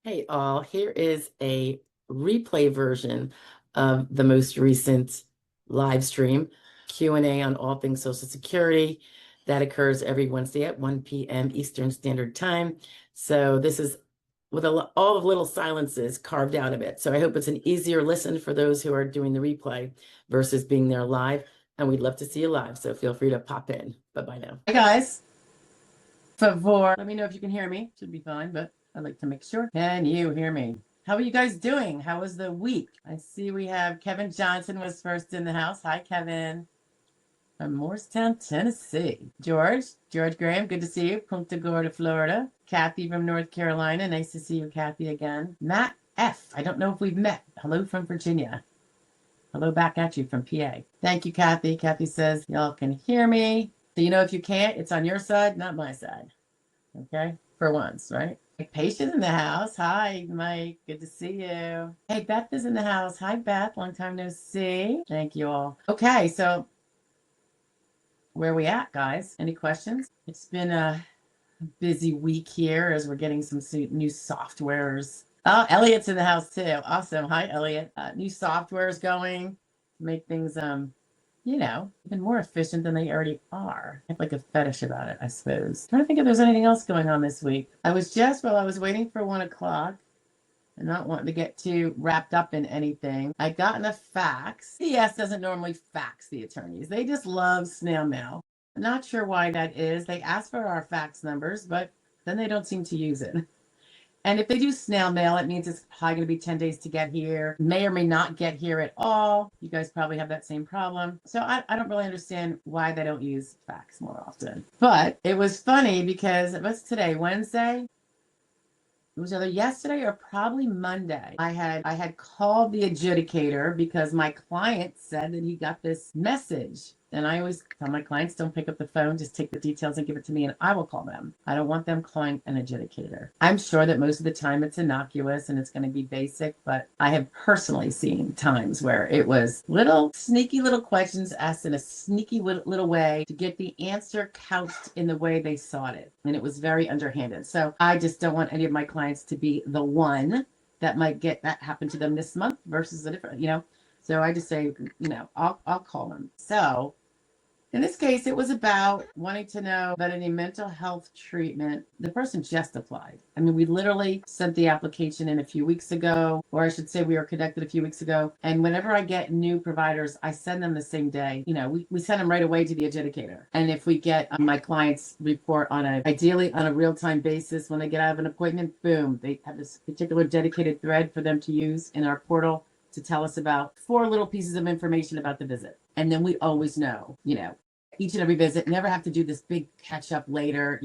Hey all, here is a replay version of the most recent live stream Q&A on all things Social Security that occurs every Wednesday at 1 p.m. Eastern Standard Time. So this is with all the little silences carved out of it. So I hope it's an easier listen for those who are doing the replay versus being there live. And we'd love to see you live. So feel free to pop in. Bye-bye now. Hi guys. Favor, let me know if you can hear me. Should be fine, but I'd like to make sure. Can you hear me? How are you guys doing? How was the week? I see we have Kevin Johnson was first in the house. Hi, Kevin. From Morristown, Tennessee. George Graham, good to see you. Punta Gorda, Florida. Kathy from North Carolina. Nice to see you, Kathy, again. Matt F. I don't know if we've met. Hello from Virginia. Hello back at you from PA. Thank you, Kathy. Kathy says, y'all can hear me. So you know if you can't, it's on your side, not my side. Okay? For once, right? Patient in the house. Hi, Mike. Good to see you. Hey, Beth is in the house. Hi, Beth. Long time no see. Thank you all. Okay, so where are we at, guys? Any questions? It's been a busy week here as we're getting some new softwares. Oh, Elliot's in the house too. Awesome. Hi, Elliot. New softwares going to make things even more efficient than they already are. I have like a fetish about it, I suppose. I'm trying to think if there's anything else going on this week. I was waiting for 1 o'clock and not wanting to get too wrapped up in anything. I got a fax. CS doesn't normally fax the attorneys. They just love snail mail. I'm not sure why that is. They ask for our fax numbers, but then they don't seem to use it. And if they do snail mail, it means it's probably going to be 10 days to get here. May or may not get here at all. You guys probably have that same problem. So I don't really understand why they don't use fax more often. But it was funny because what's today, Wednesday? It was either yesterday or probably Monday. I had called the adjudicator because my client said that he got this message. And I always tell my clients, don't pick up the phone, just take the details and give it to me and I will call them. I don't want them calling an adjudicator. I'm sure that most of the time it's innocuous and it's going to be basic, but I have personally seen times where it was little sneaky little questions asked in a sneaky little way to get the answer couched in the way they sought it. And it was very underhanded. So I just don't want any of my clients to be the one that might get that happen to them this month versus a different. So I just say, I'll call them. So in this case, it was about wanting to know about any mental health treatment. The person just applied. I mean, we literally sent the application in a few weeks ago, or I should say we were connected a few weeks ago. And whenever I get new providers, I send them the same day. We send them right away to the adjudicator. And if we get my clients report ideally on a real-time basis, when they get out of an appointment, boom, they have this particular dedicated thread for them to use in our portal to tell us about 4 little pieces of information about the visit. And then we always know, each and every visit, never have to do this big catch up later,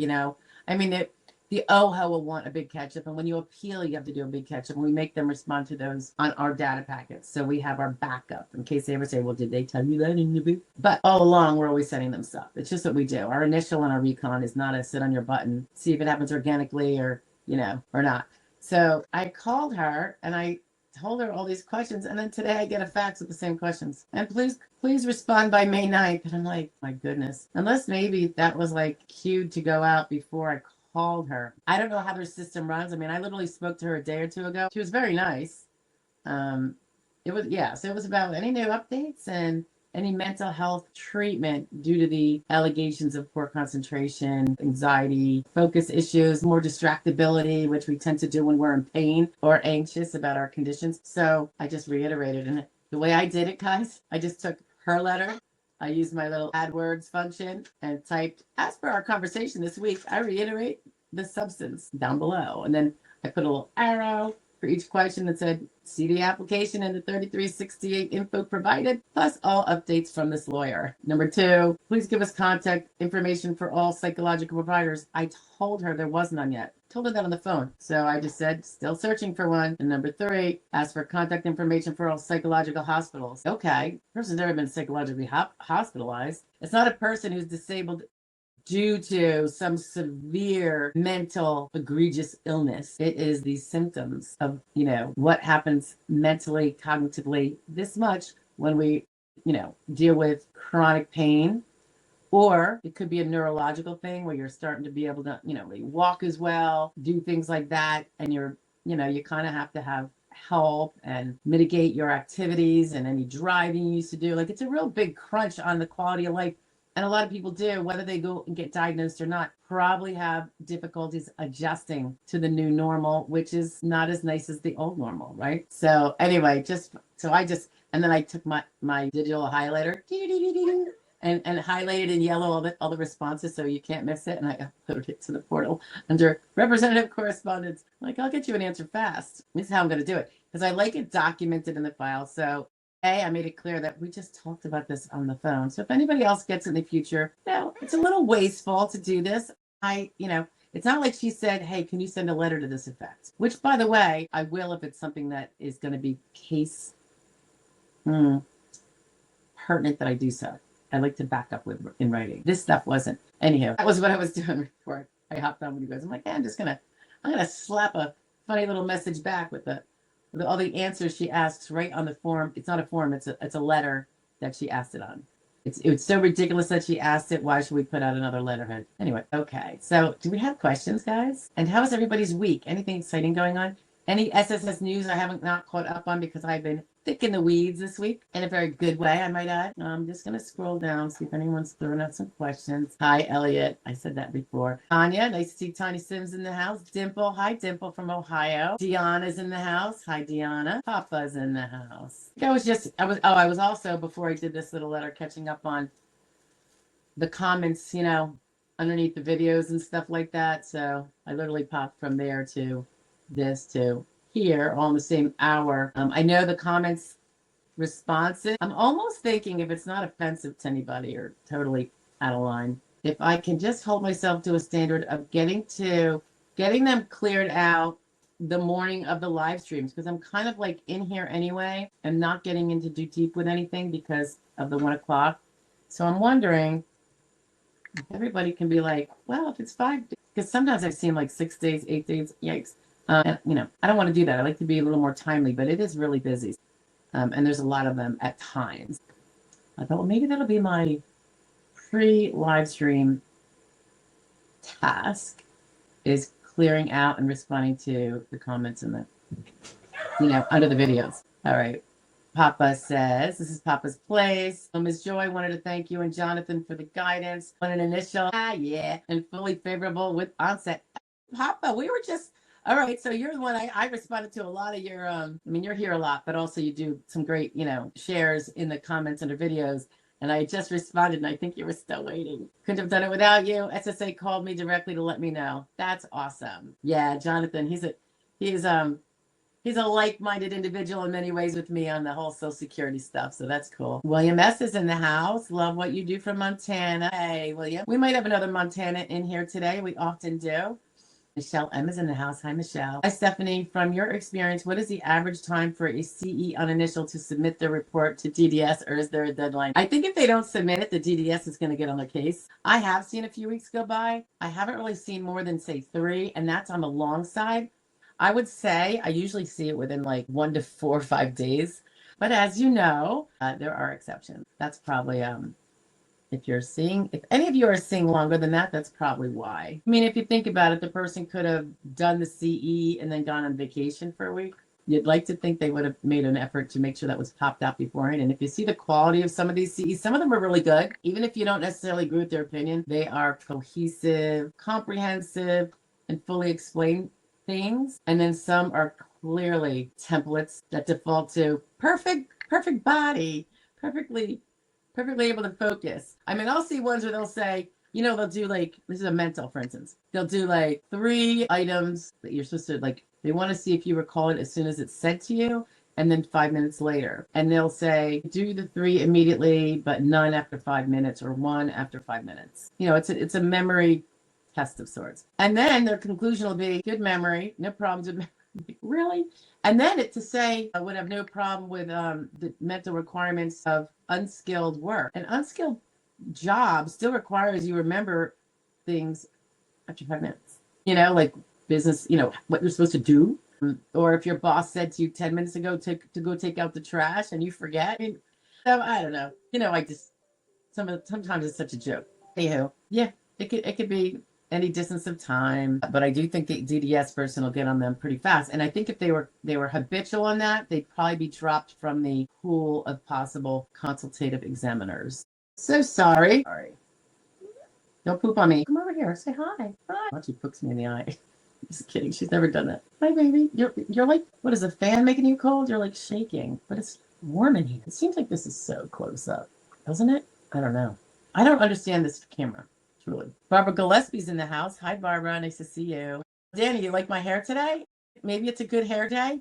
I mean, the OHO will want a big catch up. And when you appeal, you have to do a big catch up. And we make them respond to those on our data packets. So we have our backup in case they ever say, well, did they tell you that in the boot? But all along, we're always sending them stuff. It's just what we do. Our initial and our recon is not a sit on your button, see if it happens organically or not. So I called her and I told her all these questions, and then today I get a fax with the same questions. And please respond by May 9th. And I'm like, my goodness. Unless maybe that was like cued to go out before I called her. I don't know how their system runs. I mean, I literally spoke to her a day or two ago. She was very nice. So it was about any new updates and any mental health treatment due to the allegations of poor concentration, anxiety, focus issues, more distractibility, which we tend to do when we're in pain or anxious about our conditions. So I just reiterated. And the way I did it, guys, I just took her letter. I used my little AdWords function and typed, as per our conversation this week, I reiterate the substance down below. And then I put a little arrow for each question that said, see the application and the 3368 info provided, plus all updates from this lawyer. Number 2, please give us contact information for all psychological providers. I told her there was none yet. Told her that on the phone. So I just said, still searching for one. And number 3, ask for contact information for all psychological hospitals. Okay, person's never been psychologically hospitalized. It's not a person who's disabled due to some severe mental egregious illness. It is the symptoms of, what happens mentally, cognitively, this much when we, deal with chronic pain. Or it could be a neurological thing where you're starting to be able to, walk as well, do things like that, and you're you kind of have to have help and mitigate your activities and any driving you used to do. Like it's a real big crunch on the quality of life. And a lot of people do, whether they go and get diagnosed or not, probably have difficulties adjusting to the new normal, which is not as nice as the old normal, right? So anyway, and then I took my digital highlighter and highlighted in yellow all the responses so you can't miss it. And I uploaded it to the portal under representative correspondence. I'm like, I'll get you an answer fast. This is how I'm going to do it because I like it documented in the file. So I made it clear that we just talked about this on the phone. So if anybody else gets it in the future, it's a little wasteful to do this. It's not like she said, hey, can you send a letter to this effect? Which, by the way, I will if it's something that is going to be case pertinent that I do so. I like to back up in writing. This stuff wasn't. Anyhow, that was what I was doing before I hopped on with you guys. I'm like, I'm gonna slap a funny little message back with all the answers she asks right on the form. It's not a form, it's a letter that she asked it on. It's so ridiculous that she asked it. Why should we put out another letterhead? Anyway, okay. So do we have questions, guys? And how is everybody's week? Anything exciting going on? Any SSS news I haven't not caught up on because I've been thick in the weeds this week in a very good way, I might add. I'm just going to scroll down, see if anyone's throwing out some questions. Hi, Elliot. I said that before. Tanya, nice to see Tiny Sims in the house. Dimple, hi, Dimple from Ohio. Deanna's in the house. Hi, Deanna. Papa's in the house. I was also, before I did this little letter, catching up on the comments, underneath the videos and stuff like that. So I literally popped from there to this to here all in the same hour. I know the comments responses. I'm almost thinking if it's not offensive to anybody or totally out of line, if I can just hold myself to a standard of getting them cleared out the morning of the live streams, because I'm kind of like in here anyway and not getting into too deep with anything because of the 1 o'clock. So I'm wondering if everybody can be like, well, if it's 5 days, because sometimes I've seen like 6 days, 8 days, yikes. I don't want to do that. I like to be a little more timely, but it is really busy. And there's a lot of them at times. I thought, well, maybe that'll be my pre-live stream task, is clearing out and responding to the comments in the, under the videos. All right. Papa says, this is Papa's Place. Ms. Joy wanted to thank you and Jonathan for the guidance on an initial, and fully favorable with onset. Papa, we were just... All right, so you're the one I responded to a lot of your, you're here a lot, but also you do some great, shares in the comments under videos. And I just responded, and I think you were still waiting. Couldn't have done it without you. SSA called me directly to let me know. That's awesome. Yeah, Jonathan, he's a like-minded individual in many ways with me on the whole Social Security stuff, so that's cool. William S. is in the house. Love what you do from Montana. Hey, William. We might have another Montana in here today. We often do. Michelle M is in the house. Hi, Michelle. Hi, Stephanie. From your experience, what is the average time for a CE on initial to submit their report to DDS, or is there a deadline? I think if they don't submit it, the DDS is going to get on their case. I have seen a few weeks go by. I haven't really seen more than, say, 3, and that's on the long side. I would say I usually see it within like 1 to 4 or 5 days. But as you know, there are exceptions. That's probably... if any of you are seeing longer than that, that's probably why. If you think about it, the person could have done the CE and then gone on vacation for a week. You'd like to think they would have made an effort to make sure that was popped out beforehand. And if you see the quality of some of these CEs, some of them are really good. Even if you don't necessarily agree with their opinion, they are cohesive, comprehensive, and fully explain things. And then some are clearly templates that default to perfect body, perfectly able to focus. I'll see ones where they'll say, they'll do like, this is a mental, for instance. They'll do like 3 items that you're supposed to, like, they want to see if you recall it as soon as it's said to you, and then 5 minutes later. And they'll say, do the 3 immediately, but none after 5 minutes, or 1 after 5 minutes. It's a memory test of sorts. And then their conclusion will be good memory, no problems with memory. Really? And then to say I would have no problem with the mental requirements of unskilled work. An unskilled job still requires you remember things after 5 minutes. Like business, what you're supposed to do. Or if your boss said to you 10 minutes ago to go take out the trash and you forget. So I don't know. I just sometimes it's such a joke. Anyhow, yeah, it could be any distance of time, but I do think the DDS person will get on them pretty fast. And I think if they were habitual on that, they'd probably be dropped from the pool of possible consultative examiners. So sorry. Sorry. Don't poop on me. Come over here. Say hi. Hi. Watch, she pokes me in the eye. Just kidding. She's never done that. Hi, baby. You're like, what is a fan making you cold? You're like shaking, but it's warm in here. It seems like this is so close up, doesn't it? I don't know. I don't understand this camera, truly. Barbara Gillespie's in the house. Hi, Barbara. Nice to see you. Danny, you like my hair today? Maybe it's a good hair day.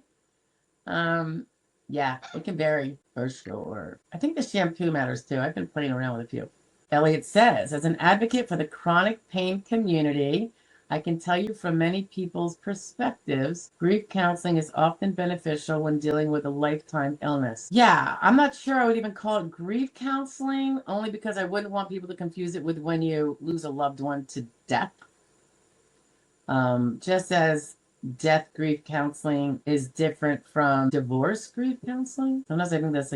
Yeah, it can vary for sure. I think the shampoo matters too. I've been playing around with a few. Elliot says, as an advocate for the chronic pain community, I can tell you from many people's perspectives, grief counseling is often beneficial when dealing with a lifetime illness. Yeah, I'm not sure I would even call it grief counseling, only because I wouldn't want people to confuse it with when you lose a loved one to death. Just as death grief counseling is different from divorce grief counseling. Sometimes I think that's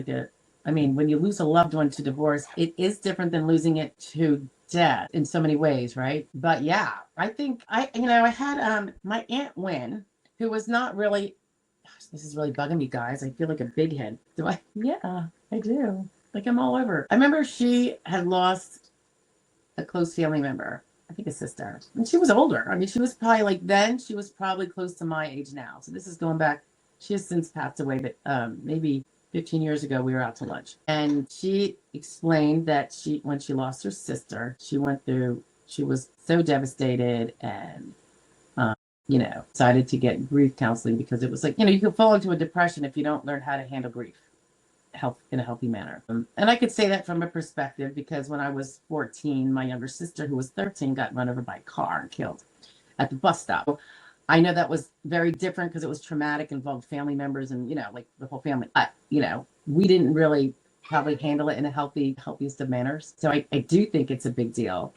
when you lose a loved one to divorce, it is different than losing it to death in so many ways, right? But yeah, I think I had my Aunt Wynn, who was not really, gosh, this is really bugging me, guys. I feel like a big head. Do I? Yeah, I do. Like I'm all over. I remember she had lost a close family member, I think a sister, and she was older. I mean, she was probably she was probably close to my age now. So this is going back. She has since passed away, but maybe 15 years ago, we were out to lunch, and she explained that when she lost her sister, she was so devastated and, decided to get grief counseling because it was like, you can fall into a depression if you don't learn how to handle grief in a healthy manner. And I could say that from a perspective because when I was 14, my younger sister, who was 13, got run over by a car and killed at the bus stop. I know that was very different because it was traumatic, involved family members and, the whole family. We didn't really probably handle it in a healthiest of manners. So I do think it's a big deal.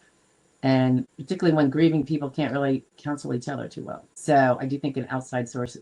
And particularly when grieving people can't really counsel each other too well. So I do think an outside source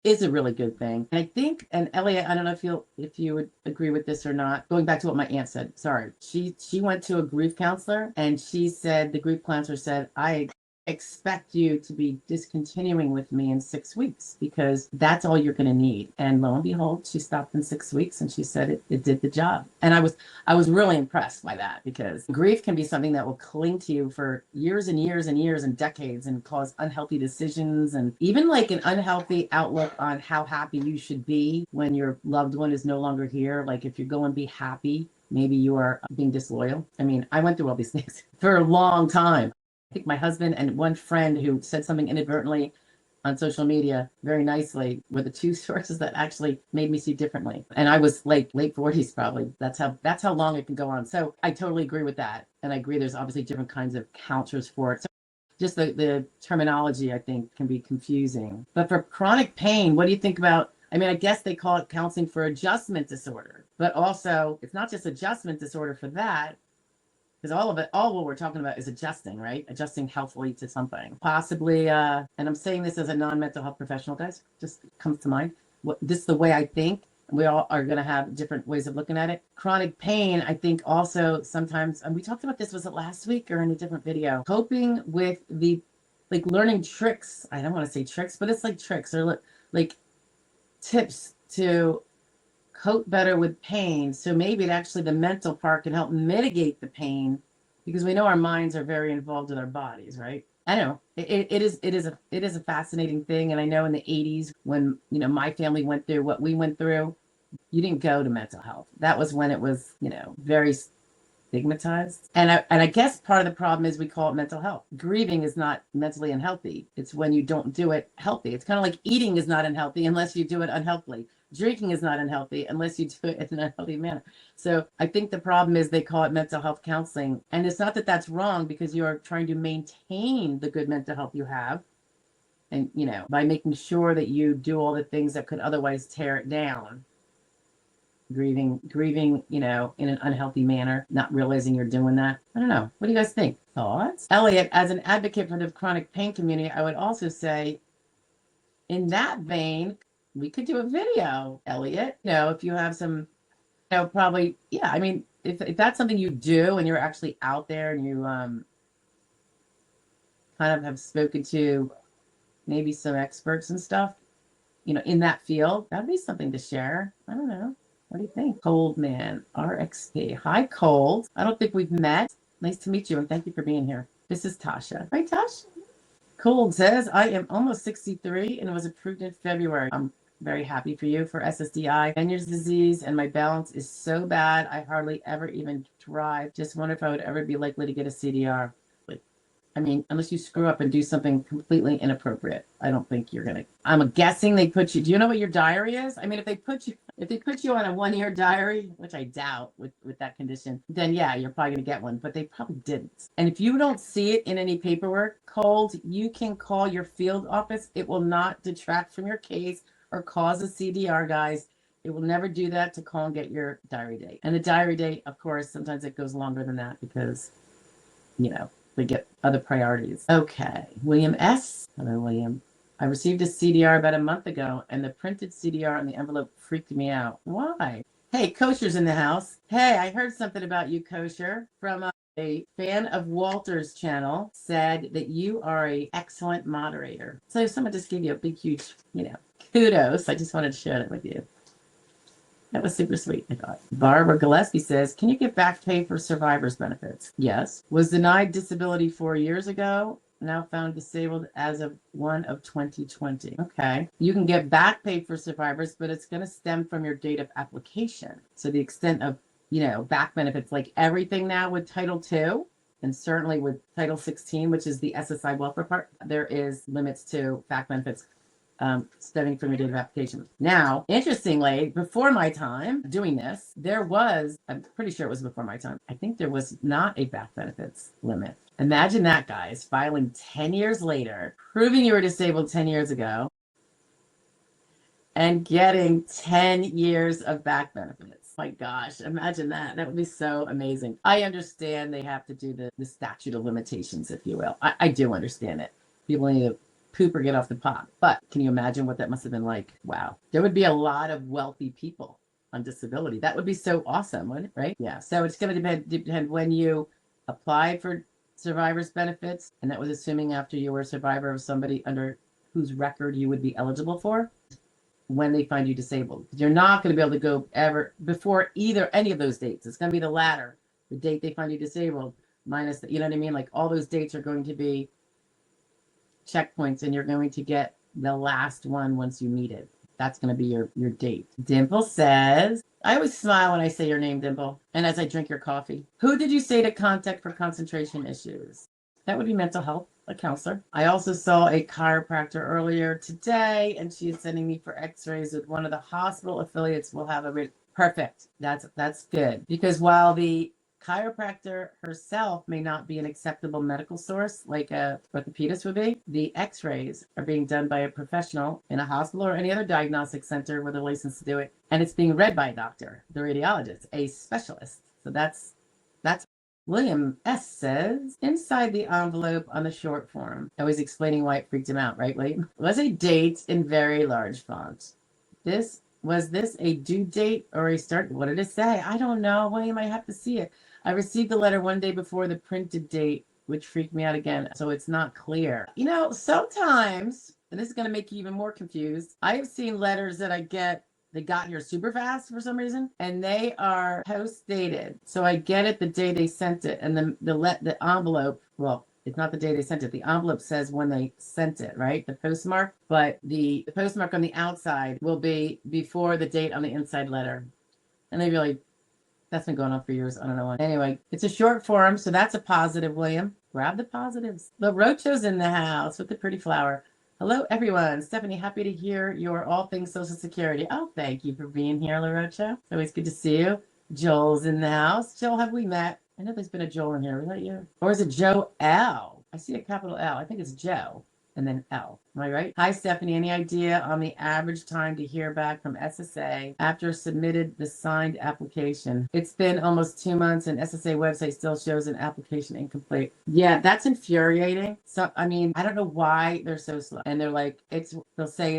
is a really good thing. And I think, and Elliot, I don't know if you would agree with this or not, going back to what my aunt said, sorry. She went to a grief counselor and she said, the grief counselor said, I expect you to be discontinuing with me in 6 weeks because that's all you're going to need. And lo and behold, she stopped in 6 weeks and she said it did the job. And I was really impressed by that because grief can be something that will cling to you for years and years and years and decades and cause unhealthy decisions and even like an unhealthy outlook on how happy you should be when your loved one is no longer here. Like if you're going to be happy, maybe you are being disloyal. I mean, I went through all these things for a long time. I think my husband and one friend who said something inadvertently on social media very nicely were the two sources that actually made me see differently. And I was late 40s probably. That's how long it can go on. So I totally agree with that. And I agree there's obviously different kinds of counselors for it. So just the terminology, I think, can be confusing. But for chronic pain, what do you think about? I mean, I guess they call it counseling for adjustment disorder, but also it's not just adjustment disorder for that. Because all what we're talking about is adjusting, right? Adjusting healthily to something. Possibly, and I'm saying this as a non-mental health professional, guys, just comes to mind. This is the way I think. We all are going to have different ways of looking at it. Chronic pain, I think also sometimes, and we talked about this, was it last week or in a different video? Coping with learning tricks. I don't want to say tricks, but it's like tricks or like tips to cope better with pain. So maybe actually the mental part can help mitigate the pain because we know our minds are very involved with our bodies, right? I know it is a fascinating thing. And I know in the 80s when, my family went through what we went through, you didn't go to mental health. That was when it was, very stigmatized. And I guess part of the problem is we call it mental health. Grieving is not mentally unhealthy. It's when you don't do it healthy. It's kind of like eating is not unhealthy unless you do it unhealthily. Drinking is not unhealthy unless you do it in an unhealthy manner. So I think the problem is they call it mental health counseling. And it's not that that's wrong because you're trying to maintain the good mental health you have. And, by making sure that you do all the things that could otherwise tear it down. Grieving, in an unhealthy manner, not realizing you're doing that. I don't know. What do you guys think? Thoughts? Elliot, as an advocate for the chronic pain community, I would also say in that vein, we could do a video, Elliot. If you have some, probably, yeah. I mean, if that's something you do and you're actually out there and you kind of have spoken to maybe some experts and stuff, in that field. That'd be something to share. I don't know. What do you think? Cold Man, RXP. Hi, Cold. I don't think we've met. Nice to meet you, and thank you for being here. This is Tasha. Hi, Tasha. Cold says, I am almost 63 and was approved in February. I'm very happy for you for SSDI, Meniere's disease, and my balance is so bad I hardly ever even drive. Just wonder if I would ever be likely to get a CDR. I mean, unless you screw up and do something completely inappropriate, I don't think you're gonna. I'm guessing they put you. Do you know what your diary is? I mean, if they put you on a 1-year diary, which I doubt with that condition, then yeah, you're probably gonna get one. But they probably didn't. And if you don't see it in any paperwork, Cold, you can call your field office. It will not detract from your case or cause a CDR, guys. It will never do that to call and get your diary date. And the diary date, of course, sometimes it goes longer than that because, they get other priorities. Okay. William S. Hello, William. I received a CDR about a month ago, and the printed CDR on the envelope freaked me out. Why? Hey, Kosher's in the house. Hey, I heard something about you, Kosher, from a fan of Walter's channel, said that you are an excellent moderator. So someone just gave you a big, huge, kudos. I just wanted to share that with you. That was super sweet, I thought. Barbara Gillespie says, can you get back pay for survivor's benefits? Yes. Was denied disability 4 years ago. Now found disabled as of 2020. Okay. You can get back pay for survivors, but it's going to stem from your date of application. So the extent of, back benefits, like everything now with Title II, and certainly with Title 16, which is the SSI welfare part, there is limits to back benefits stemming from your date of application. Now, interestingly, before my time doing this, I'm pretty sure it was before my time, I think there was not a back benefits limit. Imagine that, guys, filing 10 years later, proving you were disabled 10 years ago, and getting 10 years of back benefits. My gosh, imagine that. That would be so amazing. I understand they have to do the statute of limitations, if you will. I do understand it. People need to poop or get off the pot. But can you imagine what that must have been like? Wow. There would be a lot of wealthy people on disability. That would be so awesome, wouldn't it? Right? Yeah. So it's going to depend when you applied for survivor's benefits. And that was assuming after you were a survivor of somebody under whose record you would be eligible for when they find you disabled. You're not going to be able to go ever before any of those dates. It's going to be the latter, the date they find you disabled minus the, you know what I mean? Like all those dates are going to be checkpoints, and you're going to get the last one once you meet it. That's going to be your date. Dimple says, I always smile when I say your name, Dimple, and as I drink your coffee. Who did you say to contact for concentration issues? That would be mental health, a counselor. I also saw a chiropractor earlier today, and she is sending me for x-rays with one of the hospital affiliates. We'll have perfect. That's good, because while the chiropractor herself may not be an acceptable medical source like a orthopedist would be, the x-rays are being done by a professional in a hospital or any other diagnostic center with a license to do it, and it's being read by a doctor, the radiologist, a specialist. So that's William S. says, inside the envelope on the short form, I was explaining why it freaked him out, right, William? Was a date in very large font. Was this a due date or a start? What did it say? I don't know, William. I have to see it. I received the letter one day before the printed date, which freaked me out again. So it's not clear. Sometimes, and this is going to make you even more confused, I have seen letters that they got here super fast for some reason, and they are post dated. So I get it the day they sent it, and the envelope, well, it's not the day they sent it. The envelope says when they sent it, right? The postmark, but the postmark on the outside will be before the date on the inside letter. And that's been going on for years. I don't know why. Anyway, it's a short form, so that's a positive, William. Grab the positives. The Rocho's in the house with the pretty flower. Hello, everyone. Stephanie, happy to hear your all things Social Security. Oh, thank you for being here, LaRocha. It's always good to see you. Joel's in the house. Joel, have we met? I know there's been a Joel in here. Was that you? Or is it Joe L? I see a capital L. I think it's Joe and then L. Am I right? Hi, Stephanie. Any idea on the average time to hear back from SSA after submitted the signed application? It's been almost 2 months and SSA website still shows an application incomplete. Yeah, that's infuriating. So, I mean, I don't know why they're so slow. And they're like, they'll say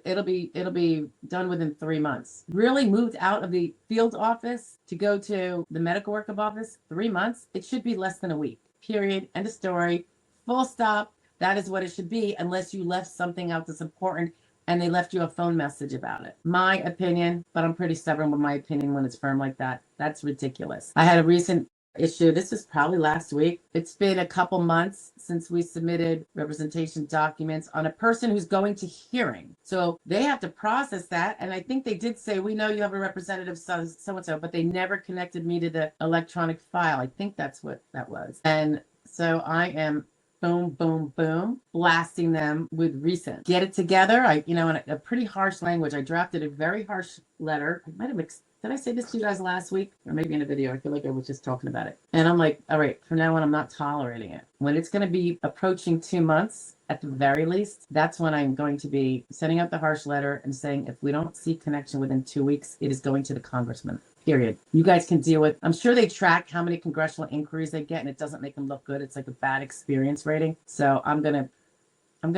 it'll be done within 3 months. Really moved out of the field office to go to the medical workup office, 3 months. It should be less than a week. Period. End of story. Full stop. That is what it should be, unless you left something out that's important and they left you a phone message about it. My opinion, but I'm pretty stubborn with my opinion when it's firm like that. That's ridiculous. I had a recent issue. This was probably last week. It's been a couple months since we submitted representation documents on a person who's going to hearing. So they have to process that. And I think they did say, we know you have a representative so-and-so, but they never connected me to the electronic file. I think that's what that was. And so I am boom, boom, boom, blasting them with recent. Get it together. In a pretty harsh language. I drafted a very harsh letter. I might have did I say this to you guys last week? Or maybe in a video. I feel like I was just talking about it. And I'm like, all right, from now on, I'm not tolerating it. When it's going to be approaching 2 months, at the very least, that's when I'm going to be sending out the harsh letter and saying, if we don't see connection within 2 weeks, it is going to the congressman. Period. You guys can deal with. I'm sure they track how many congressional inquiries they get, and it doesn't make them look good. It's like a bad experience rating. So I'm gonna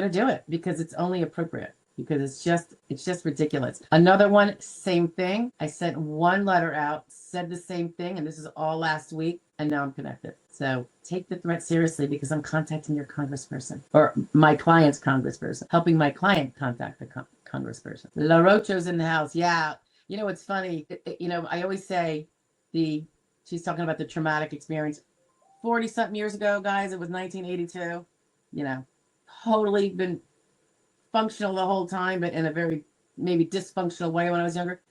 do it because it's only appropriate. Because it's just ridiculous. Another one, same thing. I sent one letter out, said the same thing, and this is all last week, and now I'm connected. So take the threat seriously because I'm contacting your congressperson or my client's congressperson, helping my client contact the congressperson. La Rocho's in the house. Yeah. It's funny. I always say she's talking about the traumatic experience. 40-something years ago, guys, it was 1982. Totally been functional the whole time, but in a very maybe dysfunctional way when I was younger.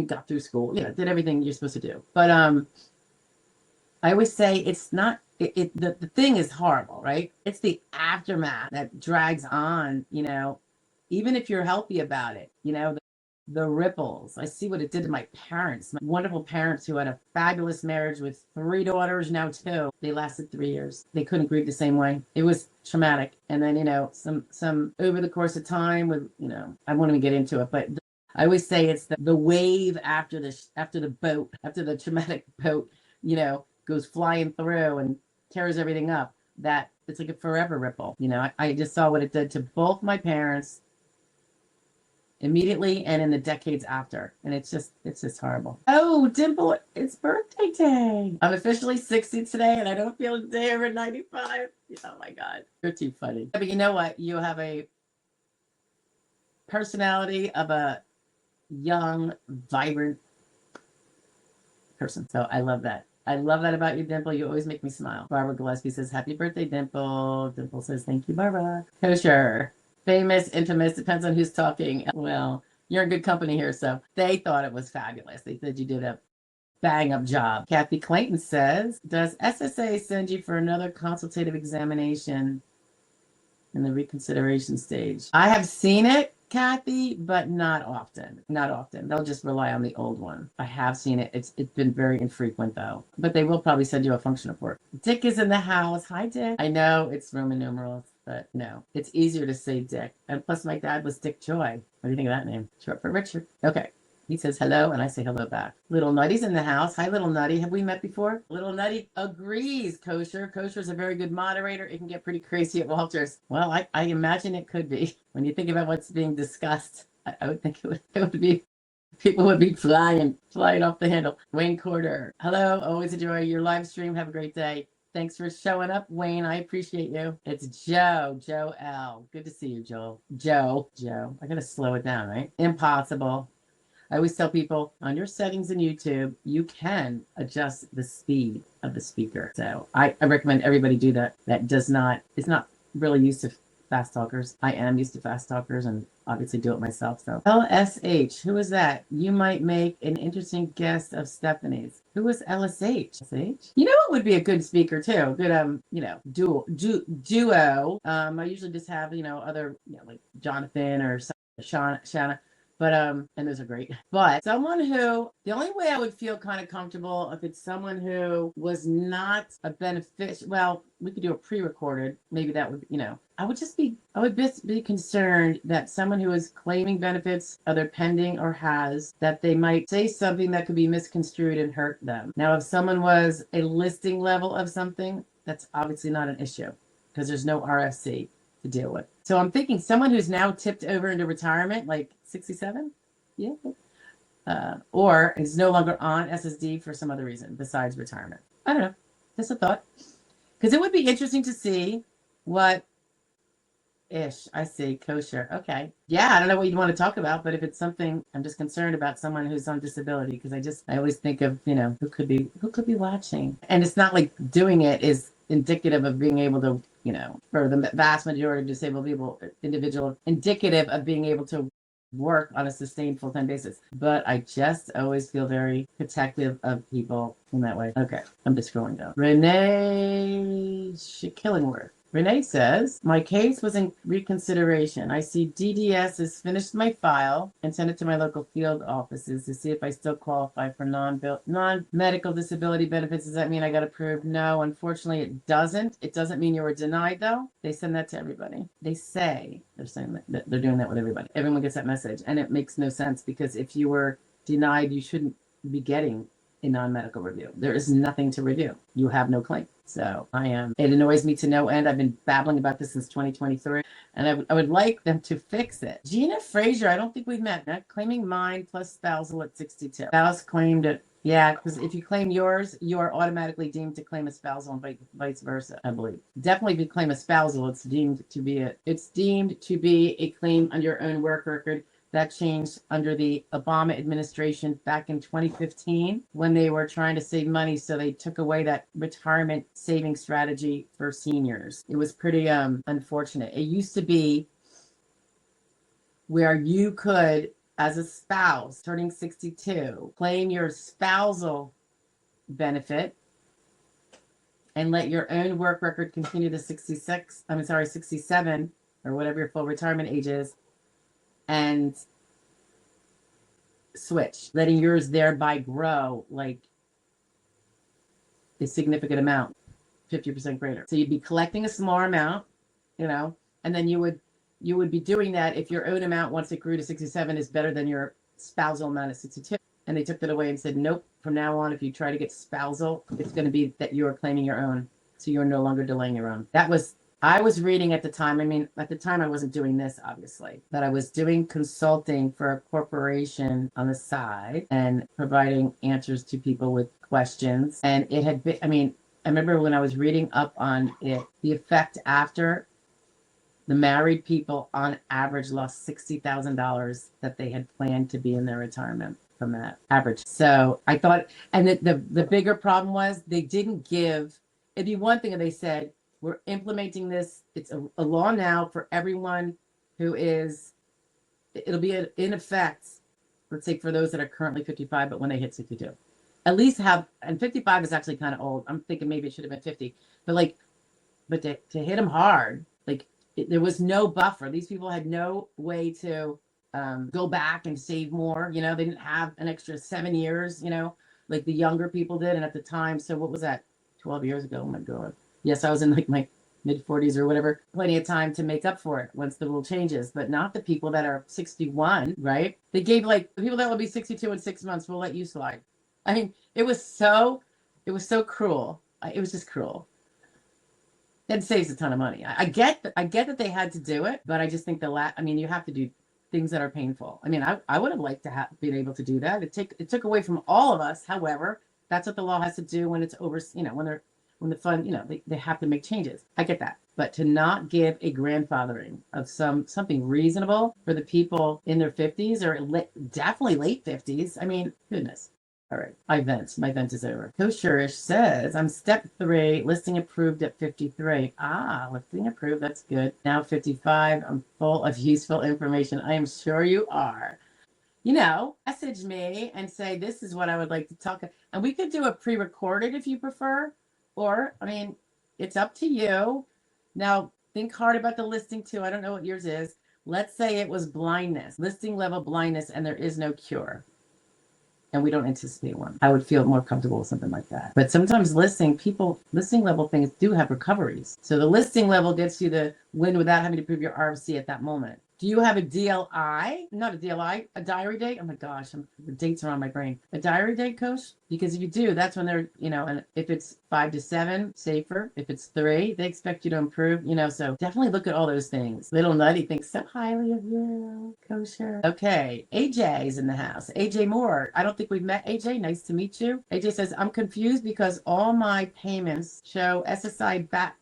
Got through school, did everything you're supposed to do. But I always say it's not, the thing is horrible, right? It's the aftermath that drags on, even if you're healthy about it, the ripples. I see what it did to my parents, my wonderful parents who had a fabulous marriage with 3 daughters, now 2. They lasted 3 years. They couldn't grieve the same way. It was traumatic. And then, some over the course of time with, I won't even get into it, but I always say it's the wave after the traumatic boat, goes flying through and tears everything up, that it's like a forever ripple. I just saw what it did to both my parents immediately and in the decades after. And it's just horrible. Oh, Dimple, it's birthday day. I'm officially 60 today and I don't feel a day over 95. Oh my God. You're too funny. But you know what? You have a personality of a young, vibrant person. So I love that. I love that about you, Dimple. You always make me smile. Barbara Gillespie says, happy birthday, Dimple. Dimple says, thank you, Barbara. Kosher. Famous, infamous, depends on who's talking. Well, you're in good company here. So they thought it was fabulous. They said you did a bang up job. Kathy Clayton says, does SSA send you for another consultative examination in the reconsideration stage? I have seen it, Kathy, but not often. Not often. They'll just rely on the old one. I have seen it. It's been very infrequent though. But they will probably send you a function report. Dick is in the house. Hi, Dick. I know it's Roman numerals, but no, it's easier to say Dick. And plus, my dad was Dick Joy. What do you think of that name? Short for Richard. Okay. He says hello, and I say hello back. Little Nutty's in the house. Hi, Little Nutty. Have we met before? Little Nutty agrees, Kosher. Kosher's a very good moderator. It can get pretty crazy at Walters. Well, I imagine it could be. When you think about what's being discussed, I would think it would be, people would be flying off the handle. Wayne Corder. Hello. Always enjoy your live stream. Have a great day. Thanks for showing up, Wayne. I appreciate you. It's Joe L. Good to see you, Joe. Joe. I gotta slow it down, right? Impossible. I always tell people on your settings in YouTube, you can adjust the speed of the speaker. So I recommend everybody do that. That is not really used to fast talkers. I am used to fast talkers and obviously do it myself. So LSH, who is that? You might make an interesting guest of Stephanie's. Who is LSH? LSH? You know what would be a good speaker too? Good duo. I usually just have, other, like Jonathan or Shauna. But, and those are great. But someone who, the only way I would feel kind of comfortable if it's someone who was not a beneficial, well, we could do a pre-recorded. Maybe that would, I would be concerned that someone who is claiming benefits, either pending or has, that they might say something that could be misconstrued and hurt them. Now, if someone was a listing level of something, that's obviously not an issue because there's no RFC to deal with. So I'm thinking someone who's now tipped over into retirement, like 67, yeah, or is no longer on SSD for some other reason besides retirement. I don't know, just a thought, because it would be interesting to see What ish? I see. Kosher. Okay. Yeah, I don't know what you'd want to talk about, but if it's something, I'm just concerned about someone who's on disability because I always think of, who could be watching. And it's not like doing it is indicative of being able to, for the vast majority of disabled people, individual, indicative of being able to work on a sustained full-time basis. But I just always feel very protective of people in that way. Okay, I'm just scrolling down. Renee Killingworth. Renee says, my case was in reconsideration. I see DDS has finished my file and sent it to my local field offices to see if I still qualify for non-medical disability benefits. Does that mean I got approved? No, unfortunately it doesn't. It doesn't mean you were denied though. They send that to everybody. They're saying that they're doing that with everybody. Everyone gets that message and it makes no sense because if you were denied, you shouldn't be getting a non-medical review. There is nothing to review. You have no claim. So it annoys me to no end. I've been babbling about this since 2023, and I would like them to fix it. Gina Frazier, I don't think we've met. Claiming mine plus spousal at 62. Spouse claimed it. Yeah, because if you claim yours, you are automatically deemed to claim a spousal and vice versa, I believe. Definitely if you claim a spousal, it's deemed to be a claim on your own work record. That changed under the Obama administration back in 2015 when they were trying to save money. So they took away that retirement saving strategy for seniors. It was pretty unfortunate. It used to be where you could, as a spouse turning 62, claim your spousal benefit and let your own work record continue to 67 or whatever your full retirement age is, and switch, letting yours thereby grow like a significant amount, 50% greater. So you'd be collecting a smaller amount, and then you would be doing that if your own amount once it grew to 67 is better than your spousal amount at 62. And they took that away and said, nope, from now on, if you try to get spousal, it's going to be that you're claiming your own. So you're no longer delaying your own. I was reading at the time. I mean, at the time I wasn't doing this, obviously, but I was doing consulting for a corporation on the side and providing answers to people with questions. And it had been, I remember when I was reading up on it, the effect after the married people on average lost $60,000 that they had planned to be in their retirement from that average. So I thought, and the bigger problem was they didn't give, it'd be one thing if they said, we're implementing this. It's a law now for everyone who is, it'll be in effect, let's say for those that are currently 55, but when they hit 62. At least and 55 is actually kind of old. I'm thinking maybe it should have been 50. But to hit them hard, there was no buffer. These people had no way to go back and save more. They didn't have an extra 7 years, like the younger people did. And at the time, so what was that? 12 years ago? Oh my God. Yes, I was in my mid 40s or whatever. Plenty of time to make up for it once the rule changes, but not the people that are 61, right? They gave the people that will be 62 in 6 months, we'll let you slide. It was so cruel. It was just cruel. It saves a ton of money. I get that they had to do it, but I just think you have to do things that are painful. I would have liked to have been able to do that. It took away from all of us. However, that's what the law has to do when it's over, when the fund, they have to make changes. I get that. But to not give a grandfathering of something reasonable for the people in their 50s or definitely late 50s, goodness. All right, my vent is over. Kosherish says, I'm step 3, listing approved at 53. Listing approved, that's good. Now 55, I'm full of useful information. I am sure you are. Message me and say, this is what I would like to talk about. And we could do a pre-recorded if you prefer. Or, it's up to you. Now, think hard about the listing too. I don't know what yours is. Let's say it was blindness, listing level blindness, and there is no cure. And we don't anticipate one. I would feel more comfortable with something like that. But sometimes listing level things do have recoveries. So the listing level gets you the win without having to prove your RFC at that moment. Do you have a DLI? Not a DLI, a diary date? Oh my gosh, the dates are on my brain. A diary date, Coach? Because if you do, that's when they're, and if it's 5 to 7, safer. If it's 3, they expect you to improve, so definitely look at all those things. Little Nutty thinks so highly of you, kosher. Okay, AJ is in the house. AJ Moore. I don't think we've met AJ. Nice to meet you. AJ says, I'm confused because all my payments show SSI back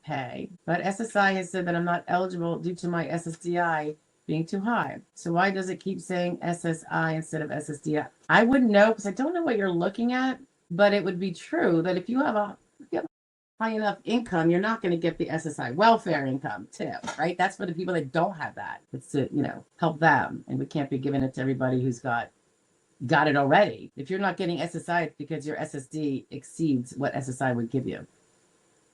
pay, but SSI has said that I'm not eligible due to my SSDI being too high. So why does it keep saying SSI instead of SSDI? I wouldn't know because I don't know what you're looking at, but it would be true that if you have a high enough income, you're not going to get the SSI welfare income too, right? That's for the people that don't have that. It's to, help them. And we can't be giving it to everybody who's got it already. If you're not getting SSI, it's because your SSD exceeds what SSI would give you.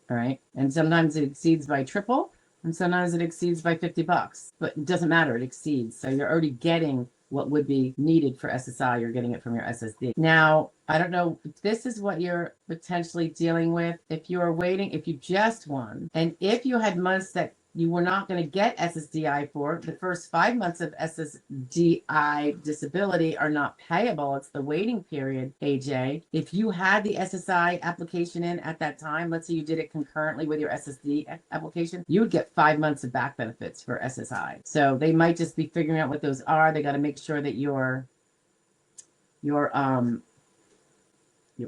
All right. And sometimes it exceeds by triple. And sometimes it exceeds by $50, but it doesn't matter. It exceeds. So you're already getting what would be needed for SSI. You're getting it from your SSD. Now, I don't know if this is what you're potentially dealing with. If you are waiting, if you just won, and if you had months that you were not going to get SSDI for, the first 5 months of SSDI disability are not payable. It's the waiting period, AJ. If you had the SSI application in at that time, let's say you did it concurrently with your SSD application, you would get 5 months of back benefits for SSI. So they might just be figuring out what those are. They got to make sure that your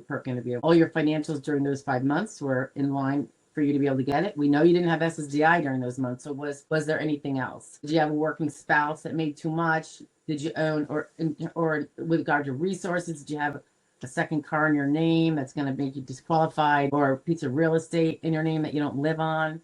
perk going to be all your financials during those 5 months were in line for you to be able to get it. We know you didn't have SSDI during those months. So was there anything else? Did you have a working spouse that made too much? Did you own or with regard to resources, did you have a second car in your name that's going to make you disqualified, or a piece of real estate in your name that you don't live on?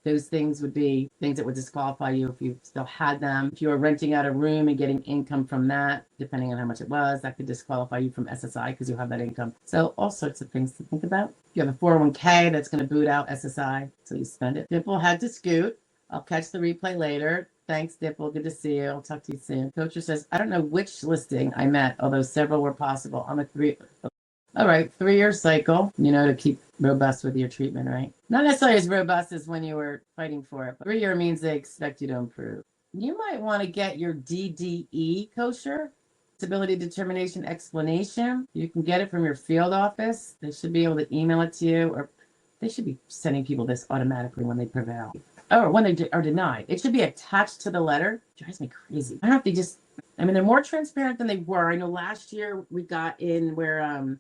Those things would be things that would disqualify you if you still had them. If you were renting out a room and getting income from that, depending on how much it was, that could disqualify you from SSI because you have that income. So all sorts of things to think about. If you have a 401k that's going to boot out SSI, so you spend it. Dipple had to scoot. I'll catch the replay later. Thanks, Dipple. Good to see you. I'll talk to you soon. Coacher says, I don't know which listing I met, although several were possible. I'm a 3. All right, 3-year cycle, to keep robust with your treatment, right? Not necessarily as robust as when you were fighting for it, but 3-year means they expect you to improve. You might want to get your DDE, kosher, disability determination explanation. You can get it from your field office. They should be able to email it to you, or they should be sending people this automatically when they prevail. Or when they are denied. It should be attached to the letter. It drives me crazy. I don't know if they just, they're more transparent than they were. I know last year we got in where,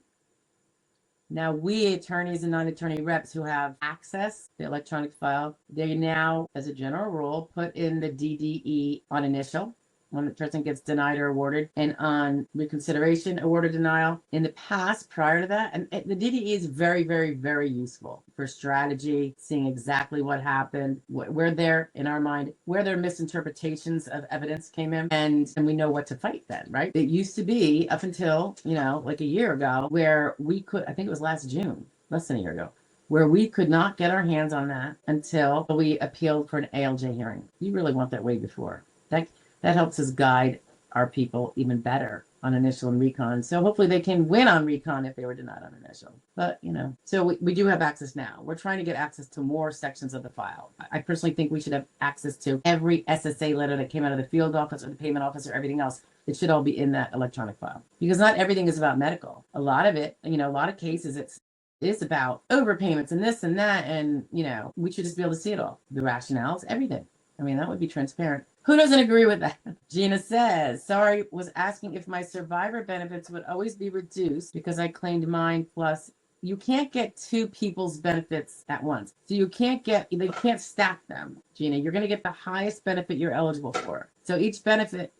now, we attorneys and non-attorney reps who have access to the electronic file, they now, as a general rule, put in the DDE on initial when the person gets denied or awarded, and on reconsideration, award or denial. In the past, prior to that, and the DDE is very, very, very useful for strategy, seeing exactly what happened, where in our mind, where their misinterpretations of evidence came in, and we know what to fight then, right? It used to be up until, like a year ago, where we could, I think it was last June, less than a year ago, where we could not get our hands on that until we appealed for an ALJ hearing. You really want that way before. That helps us guide our people even better on initial and recon. So hopefully they can win on recon if they were denied on initial. But, so we do have access now. We're trying to get access to more sections of the file. I personally think we should have access to every SSA letter that came out of the field office or the payment office or everything else. It should all be in that electronic file. Because not everything is about medical. A lot of it, a lot of cases, it is about overpayments and this and that. And, we should just be able to see it all. The rationales, everything. That would be transparent. Who doesn't agree with that? Gina says, sorry, was asking if my survivor benefits would always be reduced because I claimed mine plus. You can't get 2 people's benefits at once. So they can't stack them, Gina. You're going to get the highest benefit you're eligible for. So each benefit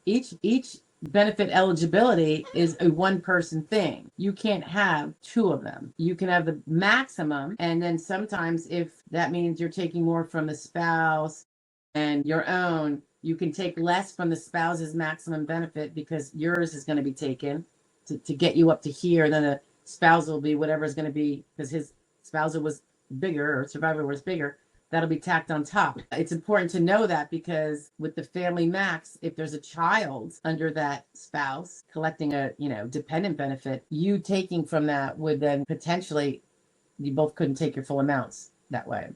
eligibility is a 1-person thing. You can't have 2 of them. You can have the maximum. And then sometimes if that means you're taking more from the spouse and your own, you can take less from the spouse's maximum benefit because yours is going to be taken to get you up to here. Then the spouse will be whatever is going to be, because his spousal was bigger or survivor was bigger. That'll be tacked on top. It's important to know that because with the family max, if there's a child under that spouse collecting a dependent benefit, you taking from that would then potentially, you both couldn't take your full amounts that way.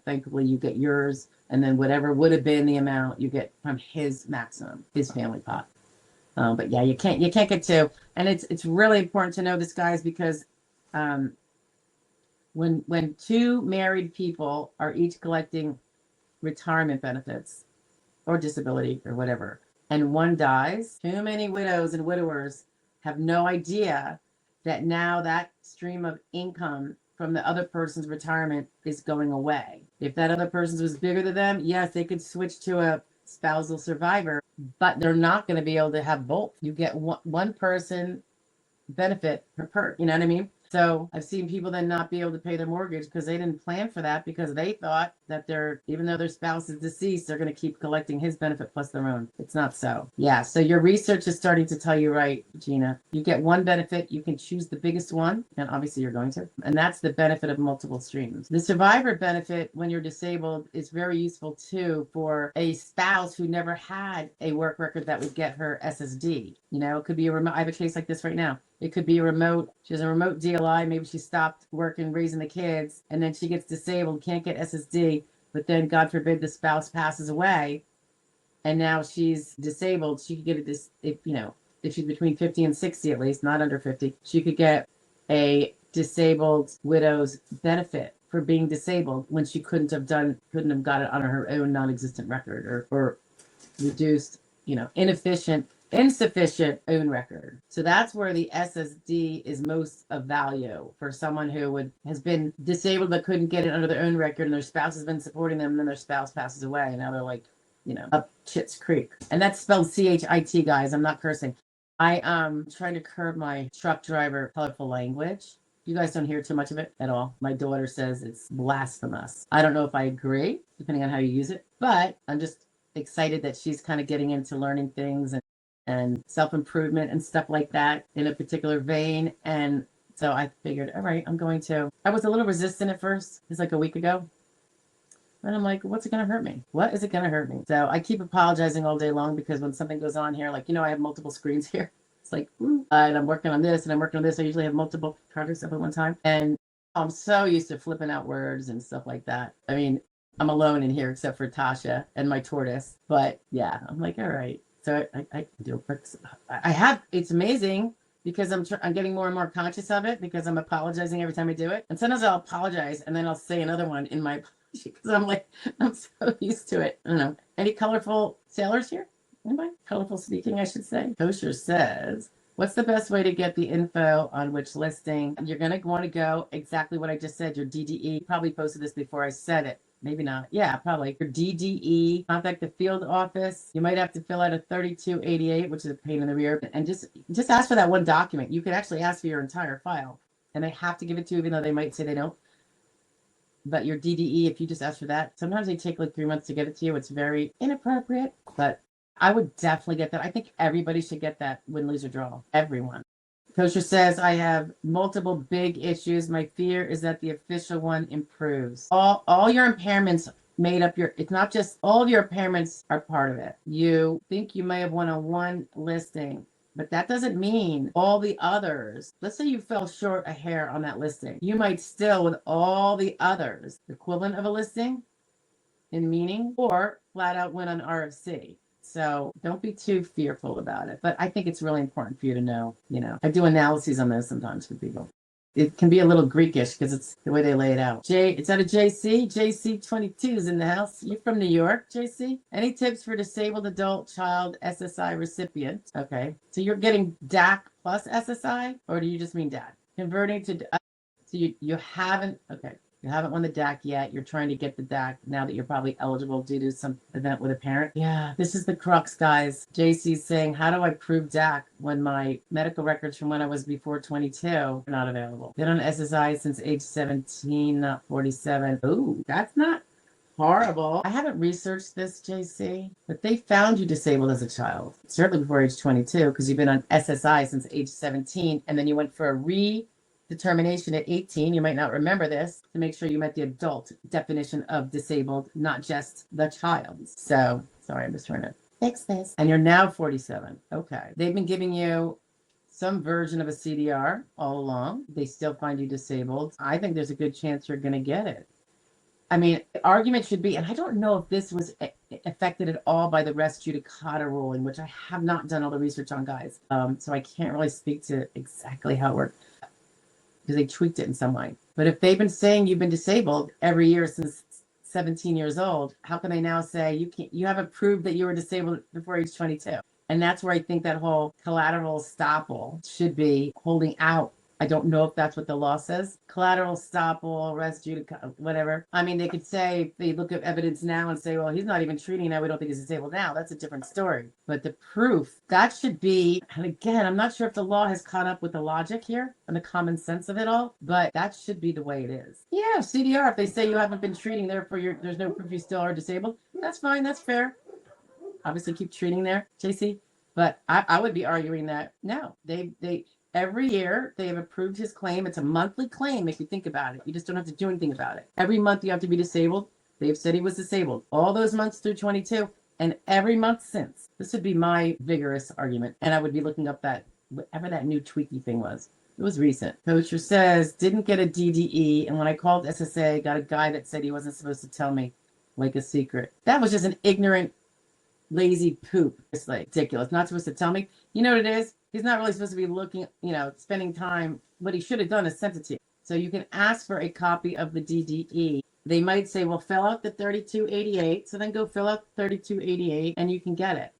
Thankfully you get yours, and then whatever would have been the amount you get from his maximum, his family pot. But yeah, you can't get two. And it's really important to know this, guys, because when two married people are each collecting retirement benefits or disability or whatever, and one dies, too many widows and widowers have no idea that now that stream of income from the other person's retirement is going away. If that other person's was bigger than them, yes, they could switch to a spousal survivor, but they're not going to be able to have both. You get one person benefit per, you know what I mean? So I've seen people then not be able to pay their mortgage because they didn't plan for that, because they thought that even though their spouse is deceased, they're going to keep collecting his benefit plus their own. It's not so. Yeah. So your research is starting to tell you right, Gina. You get one benefit, you can choose the biggest one, and obviously you're going to. And that's the benefit of multiple streams. The survivor benefit when you're disabled is very useful too for a spouse who never had a work record that would get her SSD. You know, it could be a remote. I have a case like this right now. It could be a remote. She has a remote DLI. Maybe she stopped working, raising the kids, and then she gets disabled, can't get SSD. But then, God forbid, the spouse passes away, and now she's disabled. She could get if she's between 50 and 60 at least, not under 50, she could get a disabled widow's benefit for being disabled when she couldn't have got it on her own non-existent record, or reduced, insufficient own record. So that's where the SSD is most of value for someone who has been disabled but couldn't get it under their own record, and their spouse has been supporting them, and then their spouse passes away, and now they're like, up Schitt's Creek. And that's spelled CHIT, guys. I'm not cursing. I am trying to curb my truck driver colorful language. You guys don't hear too much of it at all. My daughter says it's blasphemous. I don't know if I agree, depending on how you use it, but I'm just excited that she's kind of getting into learning things and self-improvement and stuff like that in a particular vein. And so I figured, all right, I was a little resistant at first. It's like a week ago. And I'm like, what's it going to hurt me? What is it going to hurt me? So I keep apologizing all day long, because when something goes on here, like, I have multiple screens here. It's like, and I'm working on this and I'm working on this. I usually have multiple projects up at one time. And I'm so used to flipping out words and stuff like that. I mean, I'm alone in here except for Tasha and my tortoise. But yeah, I'm like, all right. So I do a quick. It's amazing because I'm getting more and more conscious of it, because I'm apologizing every time I do it. And sometimes I'll apologize and then I'll say another one in my apology, because I'm so used to it. I don't know. Any colorful sailors here? Anybody? Colorful speaking, I should say. Kosher says, what's the best way to get the info on which listing? You're going to want to go exactly what I just said. Your DDE. Probably posted this before I said it. Maybe not. Yeah, probably. Your DDE, contact the field office. You might have to fill out a 3288, which is a pain in the rear. And just ask for that one document. You could actually ask for your entire file, and they have to give it to you, even though they might say they don't. But your DDE, if you just ask for that, sometimes they take like 3 months to get it to you. It's very inappropriate, but I would definitely get that. I think everybody should get that win, lose, or draw. Everyone. Kosher says, I have multiple big issues. My fear is that the official one improves. All your impairments made up it's not just all of your impairments are part of it. You think you may have won on one listing, but that doesn't mean all the others. Let's say you fell short a hair on that listing. You might still, with all the others, the equivalent of a listing in meaning, or flat out win on RFC. So don't be too fearful about it. But I think it's really important for you to know, I do analyses on those sometimes for people. It can be a little Greekish because it's the way they lay it out. It's out of JC. JC22 is in the house. You're from New York, JC. Any tips for disabled adult child SSI recipient? Okay. So you're getting DAC plus SSI, or do you just mean DAC? Converting to, so you haven't, okay. You haven't won the DAC yet. You're trying to get the DAC now that you're probably eligible due to some event with a parent. Yeah, this is the crux, guys. JC's saying, how do I prove DAC when my medical records from when I was before 22 are not available? Been on SSI since age 17, not 47. Ooh, that's not horrible. I haven't researched this, JC, but they found you disabled as a child, certainly before age 22, because you've been on SSI since age 17, and then you went for a determination at 18. You might not remember this, to make sure you met the adult definition of disabled, not just the child's. So, sorry, I'm just trying to fix this. And you're now 47. Okay. They've been giving you some version of a CDR all along. They still find you disabled. I think there's a good chance you're going to get it. I mean, the argument should be, and I don't know if this was affected at all by the res judicata ruling, which I have not done all the research on, guys. So I can't really speak to exactly how it worked because they tweaked it in some way. But if they've been saying you've been disabled every year since 17 years old, how can they now say you haven't proved that you were disabled before age 22? And that's where I think that whole collateral estoppel should be holding out. I don't know if that's what the law says. Collateral estoppel, res judicata, whatever. I mean, they could say, they look at evidence now and say, well, he's not even treating now. We don't think he's disabled now. That's a different story. But the proof, that should be, and again, I'm not sure if the law has caught up with the logic here and the common sense of it all, but that should be the way it is. Yeah, CDR, if they say you haven't been treating, therefore there's no proof you still are disabled, that's fine, that's fair. Obviously keep treating there, JC. But I would be arguing that no, they every year they have approved his claim. It's a monthly claim if you think about it. You just don't have to do anything about it. Every month you have to be disabled. They've said he was disabled all those months through 22 and every month since. This would be my vigorous argument. And I would be looking up that whatever that new tweaky thing was. It was recent. Coacher says, didn't get a DDE. And when I called SSA, got a guy that said he wasn't supposed to tell me like a secret. That was just an ignorant, lazy poop. It's like ridiculous. Not supposed to tell me. You know what it is? He's not really supposed to be looking, spending time. What he should have done is sent it to you. So you can ask for a copy of the DDE. They might say, well, fill out the 3288. So then go fill out 3288 and you can get it.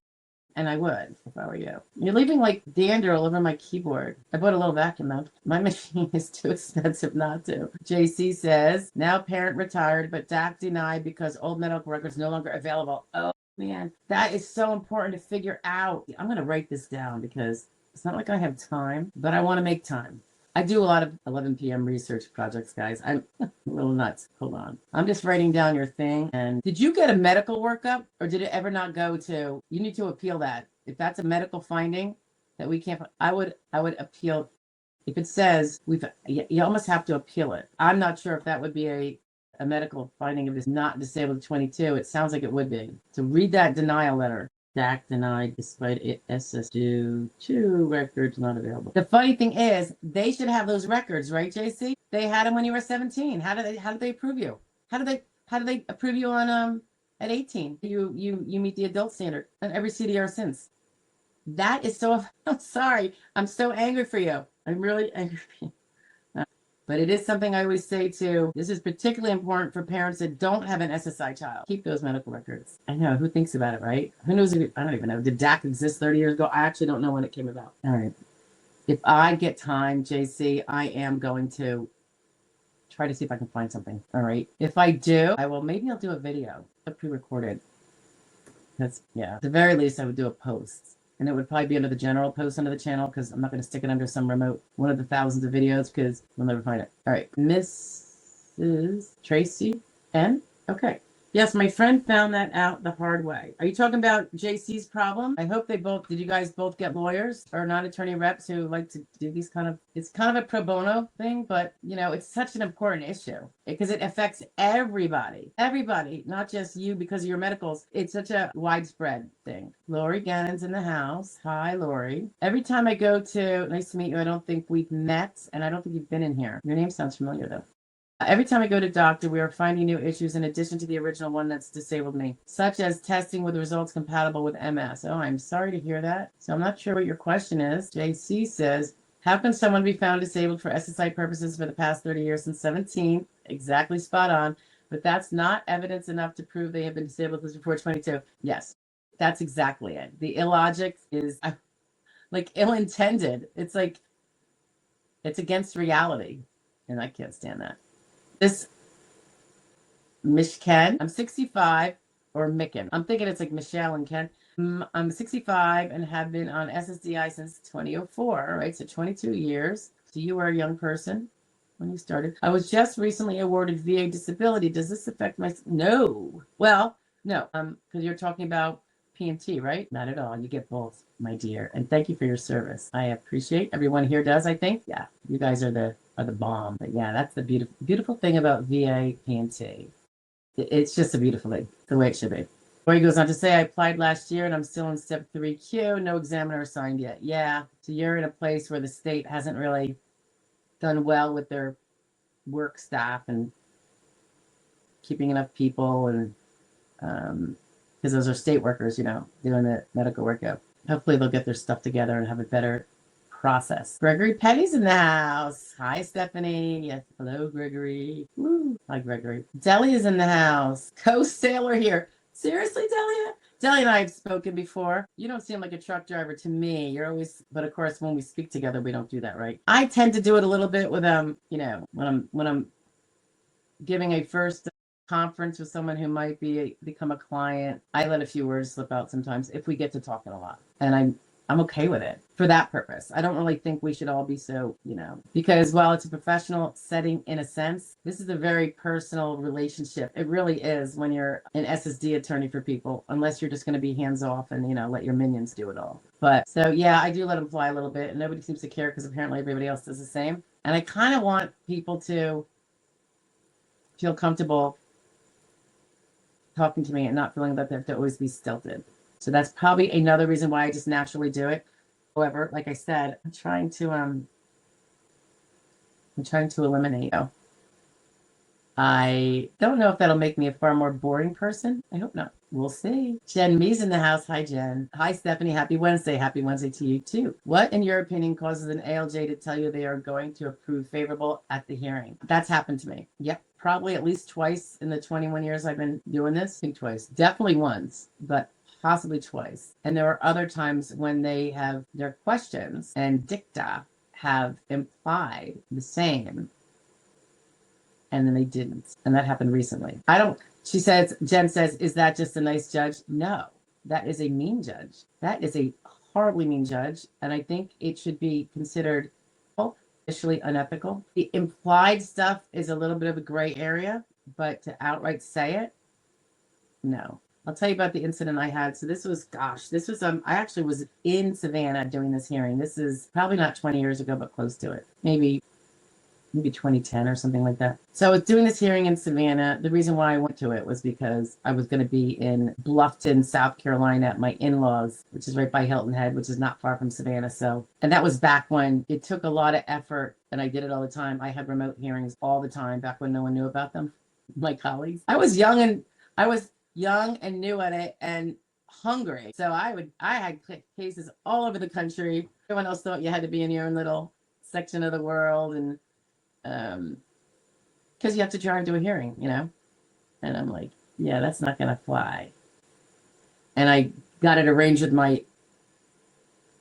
And I would if I were you. You're leaving like dander all over my keyboard. I bought a little vacuum though. My machine is too expensive not to. JC says, now parent retired, but DAC denied because old medical records no longer available. Oh, man, that is so important to figure out. I'm going to write this down because it's not like I have time, but I want to make time. I do a lot of 11 p.m. research projects, guys. I'm a little nuts. Hold on. I'm just writing down your thing. And did you get a medical workup or did it ever not go to? You need to appeal that. If that's a medical finding that we can't, I would appeal. If it says you almost have to appeal it. I'm not sure if that would be a medical finding if it's not disabled 22. It sounds like it would be. So read that denial letter. DAC denied despite SSDI 2 records not available. The funny thing is, they should have those records, right, JC? They had them when you were 17. How did they approve you? How did they approve you on at 18? You meet the adult standard on every CDR since. That is so. I'm sorry. I'm so angry for you. I'm really angry for you. But it is something I always say too. This is particularly important for parents that don't have an SSI child. Keep those medical records. I know. Who thinks about it, right? Who knows? I don't even know. Did DAC exist 30 years ago? I actually don't know when it came about. All right. If I get time, JC, I am going to try to see if I can find something. All right. If I do, maybe I'll do a video, a pre-recorded. That's, yeah. At the very least, I would do a post. And it would probably be under the general post under the channel because I'm not going to stick it under some remote one of the thousands of videos because we'll never find it. All right. Mrs. Tracy N. Okay. Yes, my friend found that out the hard way. Are you talking about JC's problem? I hope did you guys both get lawyers or non-attorney reps who like to do these it's kind of a pro bono thing, but it's such an important issue because it affects everybody, not just you because of your medicals. It's such a widespread thing. Lori Gannon's in the house. Hi, Lori. Every time I go to, nice to meet you. I don't think we've met and I don't think you've been in here. Your name sounds familiar though. Every time I go to doctor, we are finding new issues in addition to the original one that's disabled me, such as testing with results compatible with MS. Oh, I'm sorry to hear that. So I'm not sure what your question is. JC says, how can someone be found disabled for SSI purposes for the past 30 years since 17? Exactly spot on. But that's not evidence enough to prove they have been disabled since before 22. Yes, that's exactly it. The illogic is like ill-intended. It's like, it's against reality. And I can't stand that. This Mishken, I'm 65, or Micken. I'm thinking it's like Michelle and Ken. I'm 65 and have been on SSDI since 2004, right? So 22 years. So you were a young person when you started. I was just recently awarded VA disability. Does this affect my... No. Well, no, because you're talking about P&T, right? Not at all. You get both, my dear. And thank you for your service. I appreciate everyone here does, I think. Yeah, you guys are the bomb. But yeah, that's the beautiful thing about VA P&T. It's just a beautiful thing, the way it should be. He goes on to say, I applied last year and I'm still in step 3Q. No examiner assigned yet. Yeah, so you're in a place where the state hasn't really done well with their work staff and keeping enough people and because those are state workers, doing the medical workup. Hopefully they'll get their stuff together and have a better process. Gregory Petty's in the house. Hi, Stephanie. Yes, hello, Gregory. Woo. Hi, Gregory. Deli is in the house. Coast Sailor here. Seriously, Delia? Delia and I have spoken before. You don't seem like a truck driver to me. You're always, but of course, when we speak together, we don't do that, right? I tend to do it a little bit with when I'm giving a first conference with someone who might become a client. I let a few words slip out sometimes if we get to talking a lot, and I'm okay with it for that purpose. I don't really think we should all be so, because while it's a professional setting in a sense, this is a very personal relationship. It really is when you're an SSD attorney for people, unless you're just going to be hands off and, let your minions do it all. But so, yeah, I do let them fly a little bit, and nobody seems to care because apparently everybody else does the same. And I kind of want people to feel comfortable talking to me and not feeling that they have to always be stilted. So that's probably another reason why I just naturally do it. However, like I said, I'm trying to eliminate. I don't know if that'll make me a far more boring person. I hope not. We'll see. Jen Me's in the house. Hi, Jen. Hi, Stephanie. Happy Wednesday. Happy Wednesday to you, too. What, in your opinion, causes an ALJ to tell you they are going to approve favorable at the hearing? That's happened to me. Yep. Probably at least twice in the 21 years I've been doing this. I think twice. Definitely once, but possibly twice. And there are other times when they have their questions and dicta have implied the same, and then they didn't. And that happened recently. Jen says, is that just a nice judge? No, that is a mean judge. That is a horribly mean judge. And I think it should be considered officially unethical. The implied stuff is a little bit of a gray area, but to outright say it, no. I'll tell you about the incident I had. So I actually was in Savannah doing this hearing. This is probably not 20 years ago, but close to it. Maybe 2010 or something like that. So I was doing this hearing in Savannah. The reason why I went to it was because I was going to be in Bluffton, South Carolina at my in-laws, which is right by Hilton Head, which is not far from Savannah. And that was back when it took a lot of effort, and I did it all the time. I had remote hearings all the time back when no one knew about them. My colleagues. I was young and new at it and hungry. So I had cases all over the country. Everyone else thought you had to be in your own little section of the world, and because you have to drive to a hearing, and I'm like, yeah, that's not going to fly. And I got it arranged with my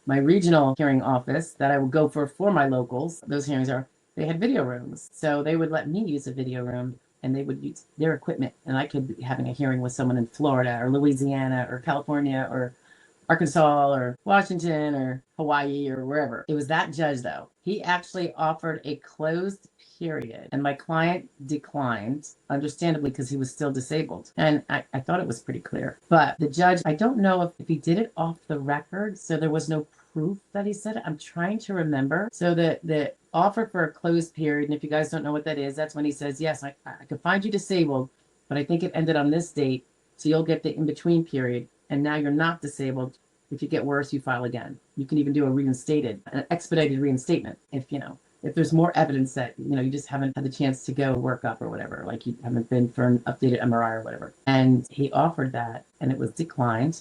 regional hearing office that I would go for my locals. Those hearings they had video rooms. So they would let me use a video room, and they would use their equipment. And I could be having a hearing with someone in Florida or Louisiana or California or Arkansas or Washington or Hawaii or wherever. It was that judge, though. He actually offered a closed period, and my client declined, understandably, because he was still disabled. And I thought it was pretty clear. But the judge, I don't know if he did it off the record, so there was no proof that he said it. I'm trying to remember. So the offer for a closed period, and if you guys don't know what that is, that's when he says, yes, I could find you disabled, but I think it ended on this date, so you'll get the in-between period. And now you're not disabled. If you get worse, you file again. You can even do an expedited reinstatement if there's more evidence that, you just haven't had the chance to go work up or whatever, like you haven't been for an updated MRI or whatever. And he offered that, and it was declined.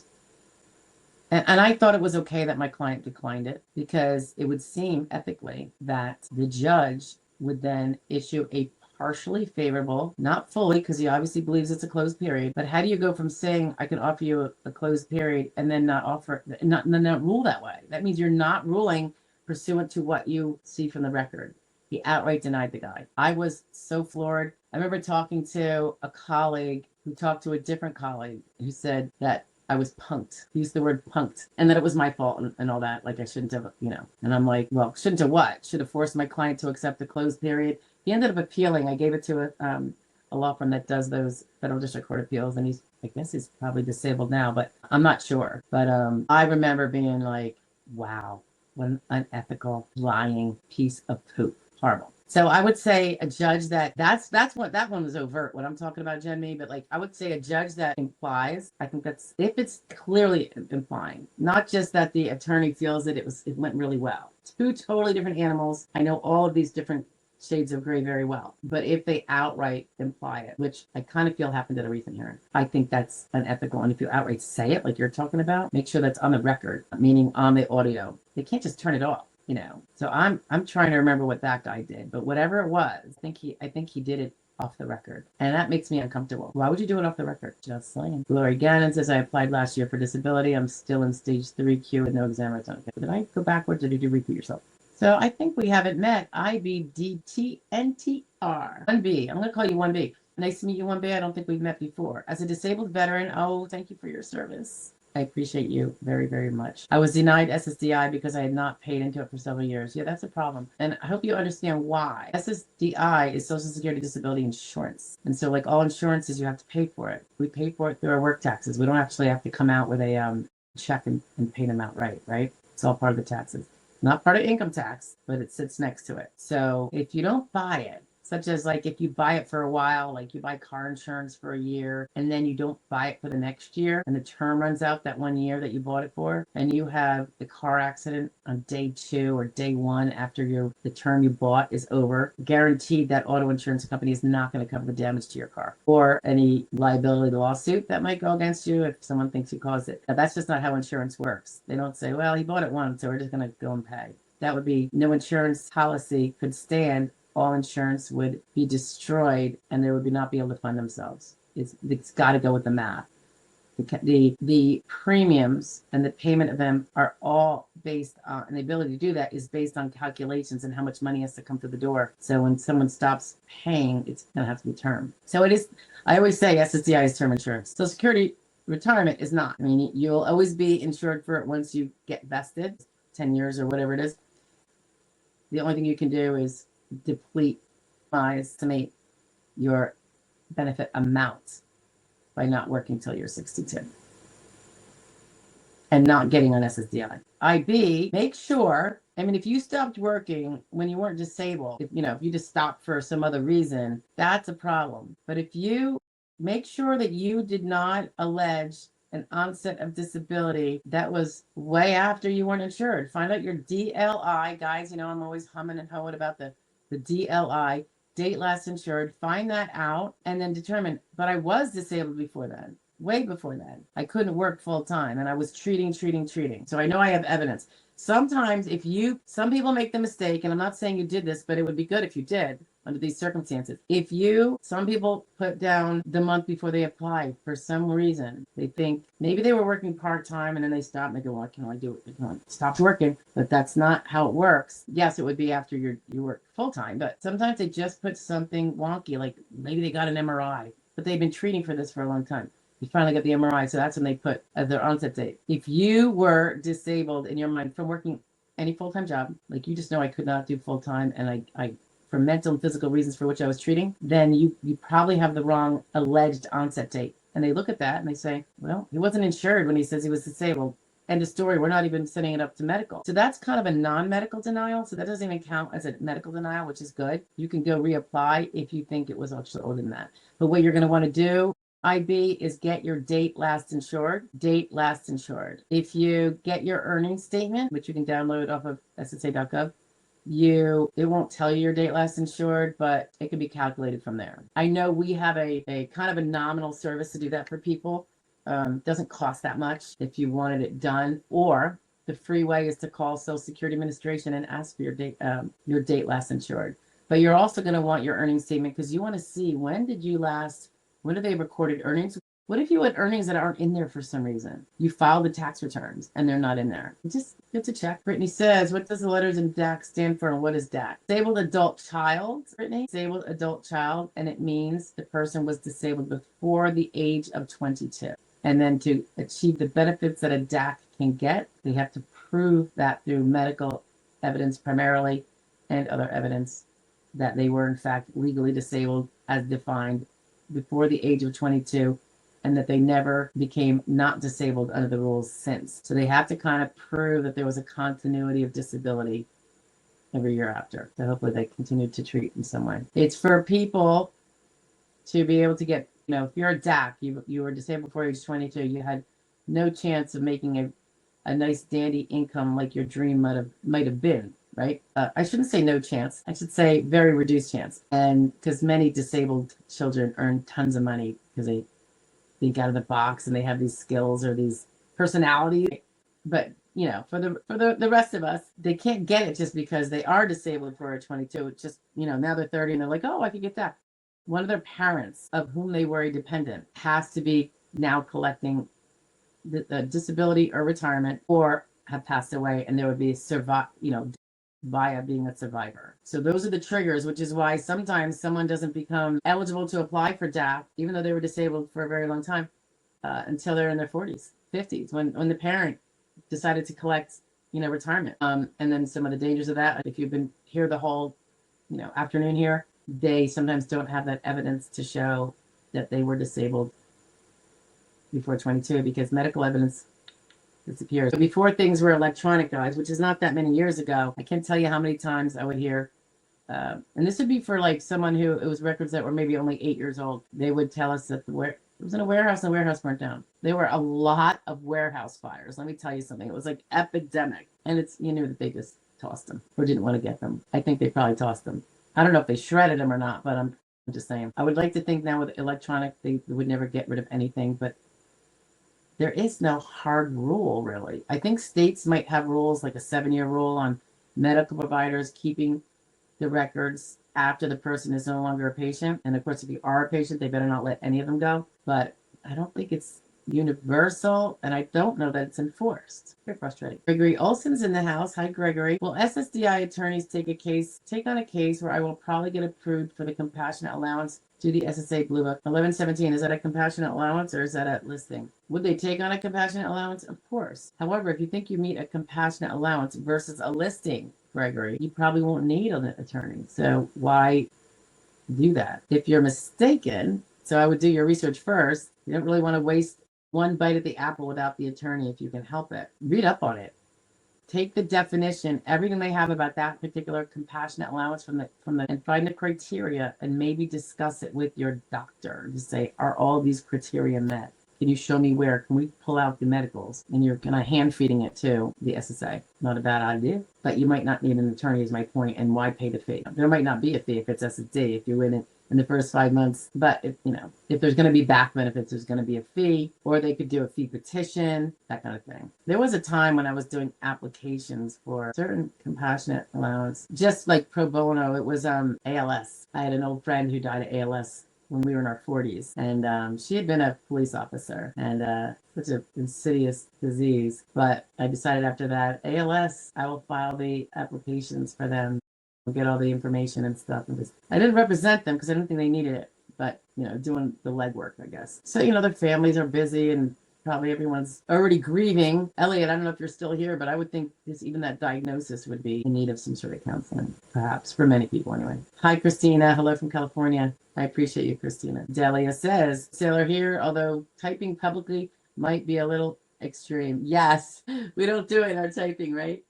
And I thought it was okay that my client declined it, because it would seem ethically that the judge would then issue a partially favorable, not fully, because he obviously believes it's a closed period. But how do you go from saying I can offer you a closed period and then not rule that way? That means you're not ruling pursuant to what you see from the record. He outright denied the guy. I was so floored. I remember talking to a colleague who talked to a different colleague who said that I was punked. He used the word punked, and that it was my fault and all that. Like I shouldn't have, And I'm like, well, shouldn't have what? Should have forced my client to accept a closed period. He ended up appealing. I gave it to a law firm that does those federal district court appeals, and I guess he's probably disabled now, but I'm not sure. But I remember being like, wow, what an unethical, lying piece of poop. Horrible. So I would say a judge that that one was overt, what I'm talking about, Jen Me, but I would say a judge that implies, I think that's, if it's clearly implying, not just that the attorney feels that it went really well. Two totally different animals. I know all of these different shades of gray very well. But if they outright imply it, which I kind of feel happened at a recent hearing, I think that's unethical. And if you outright say it like you're talking about, make sure that's on the record, meaning on the audio. They can't just turn it off. So I'm trying to remember what that guy did, but whatever it was, I think he did it off the record, and that makes me uncomfortable. Why would you do it off the record? Just saying. Glory Gannon says, I applied last year for disability. I'm still in stage 3Q with no exam return. Did I go backwards or did you repeat yourself? So I think we haven't met. IBDTNTR. 1B. I'm going to call you 1B. Nice to meet you, 1B. I don't think we've met before. As a disabled veteran, oh, thank you for your service. I appreciate you very, very much. I was denied SSDI because I had not paid into it for several years. Yeah, that's a problem. And I hope you understand why. SSDI is Social Security Disability Insurance. And so like all insurances, you have to pay for it. We pay for it through our work taxes. We don't actually have to come out with a check and pay them outright, right? It's all part of the taxes. Not part of income tax, but it sits next to it. So if you don't buy it, such as like if you buy it for a while, like you buy car insurance for a year and then you don't buy it for the next year and the term runs out that 1 year that you bought it for, and you have the car accident on day 2 or day 1 after the term you bought is over, guaranteed that auto insurance company is not going to cover the damage to your car or any liability lawsuit that might go against you if someone thinks you caused it. Now, that's just not how insurance works. They don't say, well, he bought it once, so we're just going to go and pay. That would be no insurance policy could stand. All insurance would be destroyed and they would not be able to fund themselves. It's got to go with the math. The premiums and the payment of them are all based on, and the ability to do that is based on calculations and how much money has to come to the door. So when someone stops paying, it's going to have to be term. So it is, I always say SSDI is term insurance. Social Security retirement is not. I mean, you'll always be insured for it once you get vested, 10 years or whatever it is. The only thing you can do is estimate your benefit amount by not working till you're 62 and not getting on SSDI. IB, make sure, I mean, if you stopped working when you weren't disabled, if you just stopped for some other reason, that's a problem. But if you make sure that you did not allege an onset of disability that was way after you weren't insured, find out your DLI, guys. I'm always humming and hoeing about the DLI, date last insured, find that out, and then determine, but I was disabled before then, way before then. I couldn't work full time, and I was treating. So I know I have evidence. Sometimes some people make the mistake, and I'm not saying you did this, but it would be good if you did under these circumstances. Some people put down the month before they apply for some reason. They think maybe they were working part-time and then they stop and they go, well, I can only do it. Stopped working, but that's not how it works. Yes, it would be after you work full-time, but sometimes they just put something wonky, like maybe they got an MRI, but they've been treating for this for a long time. You finally got the MRI, so that's when they put their onset date. If you were disabled in your mind from working any full-time job, like you just know I could not do full-time, and I for mental and physical reasons for which I was treating, then you probably have the wrong alleged onset date. And they look at that and they say, well, he wasn't insured when he says he was disabled. End of story. We're not even setting it up to medical. So that's kind of a non-medical denial. So that doesn't even count as a medical denial, which is good. You can go reapply if you think it was actually older than that. But what you're going to want to do, IB, is get your date last insured. If you get your earnings statement, which you can download off of ssa.gov, it won't tell you your date last insured, but it can be calculated from there. I know we have a kind of a nominal service to do that for people. Doesn't cost that much if you wanted it done, or the free way is to call Social Security Administration and ask for your date last insured. But you're also going to want your earnings statement because you want to see when do they recorded earnings? What if you had earnings that aren't in there for some reason? You filed the tax returns and they're not in there. Just good to check. Brittany says, what does the letters in DAC stand for and what is DAC? Disabled adult child, Brittany. Disabled adult child, and it means the person was disabled before the age of 22. And then to achieve the benefits that a DAC can get, they have to prove that through medical evidence primarily and other evidence that they were in fact legally disabled as defined before the age of 22. And that they never became not disabled under the rules since. So they have to kind of prove that there was a continuity of disability every year after. So hopefully they continued to treat in some way. It's for people to be able to get, if you're a DAC, you were disabled before age 22, you had no chance of making a nice dandy income like your dream might have been. right? I shouldn't say no chance. I should say very reduced chance. And because many disabled children earn tons of money because they think out of the box and they have these skills or these personalities. But you know, for the rest of us, they can't get it just because they are disabled for a 22. It's just, you know, now they're 30 and they're like, oh, I could get that. One of their parents of whom they were a dependent has to be now collecting the disability or retirement or have passed away, and there would be via being a survivor. So those are the triggers, which is why sometimes someone doesn't become eligible to apply for DAP, even though they were disabled for a very long time, until they're in their 40s, 50s, when the parent decided to collect, retirement. And then some of the dangers of that, if you've been here the whole, afternoon here, they sometimes don't have that evidence to show that they were disabled before 22 because medical evidence disappears. So before things were electronic, guys, which is not that many years ago, I can't tell you how many times I would hear, and this would be for like someone who, it was records that were maybe only 8 years old. They would tell us that it was in a warehouse and the warehouse burnt down. There were a lot of warehouse fires. Let me tell you something. It was like epidemic. And you knew that they just tossed them or didn't want to get them. I think they probably tossed them. I don't know if they shredded them or not, but I'm just saying. I would like to think now with electronic, they would never get rid of anything, but there is no hard rule, really. I think states might have rules, like a 7-year rule on medical providers keeping the records after the person is no longer a patient. And of course, if you are a patient, they better not let any of them go. But I don't think it's universal, and I don't know that it's enforced. Very frustrating. Gregory Olson's in the house. Hi, Gregory. Will SSDI attorneys take on a case where I will probably get approved for the compassionate allowance to the SSA Blue Book? 1117, is that a compassionate allowance or is that a listing? Would they take on a compassionate allowance? Of course. However, if you think you meet a compassionate allowance versus a listing, Gregory, you probably won't need an attorney. So why do that? If you're mistaken, so I would do your research first. You don't really want to waste one bite at the apple without the attorney if you can help it. Read up on it. Take the definition, everything they have about that particular compassionate allowance from the and find the criteria and maybe discuss it with your doctor. Just say, are all these criteria met? Can you show me where? Can we pull out the medicals? And you're kind of hand feeding it to the SSA. Not a bad idea, but you might not need an attorney is my point. And why pay the fee? There might not be a fee if it's SSD, if you win it in the first 5 months. But if there's going to be back benefits, there's going to be a fee, or they could do a fee petition, that kind of thing. There was a time when I was doing applications for certain compassionate allowance, just like pro bono. It was ALS. I had an old friend who died of ALS when we were in our 40s, and she had been a police officer, and such an insidious disease. But I decided after that, ALS, I will file the applications for them, get all the information and stuff. And I didn't represent them because I didn't think they needed it, but doing the legwork, I guess. So their families are busy and probably everyone's already grieving. Elliot, I don't know if you're still here, but I would think even that diagnosis would be in need of some sort of counseling, perhaps, for many people anyway. Hi, Christina. Hello from California. I appreciate you, Christina. Delia says, Sailor here, although typing publicly might be a little extreme. Yes, we don't do it in our typing, right?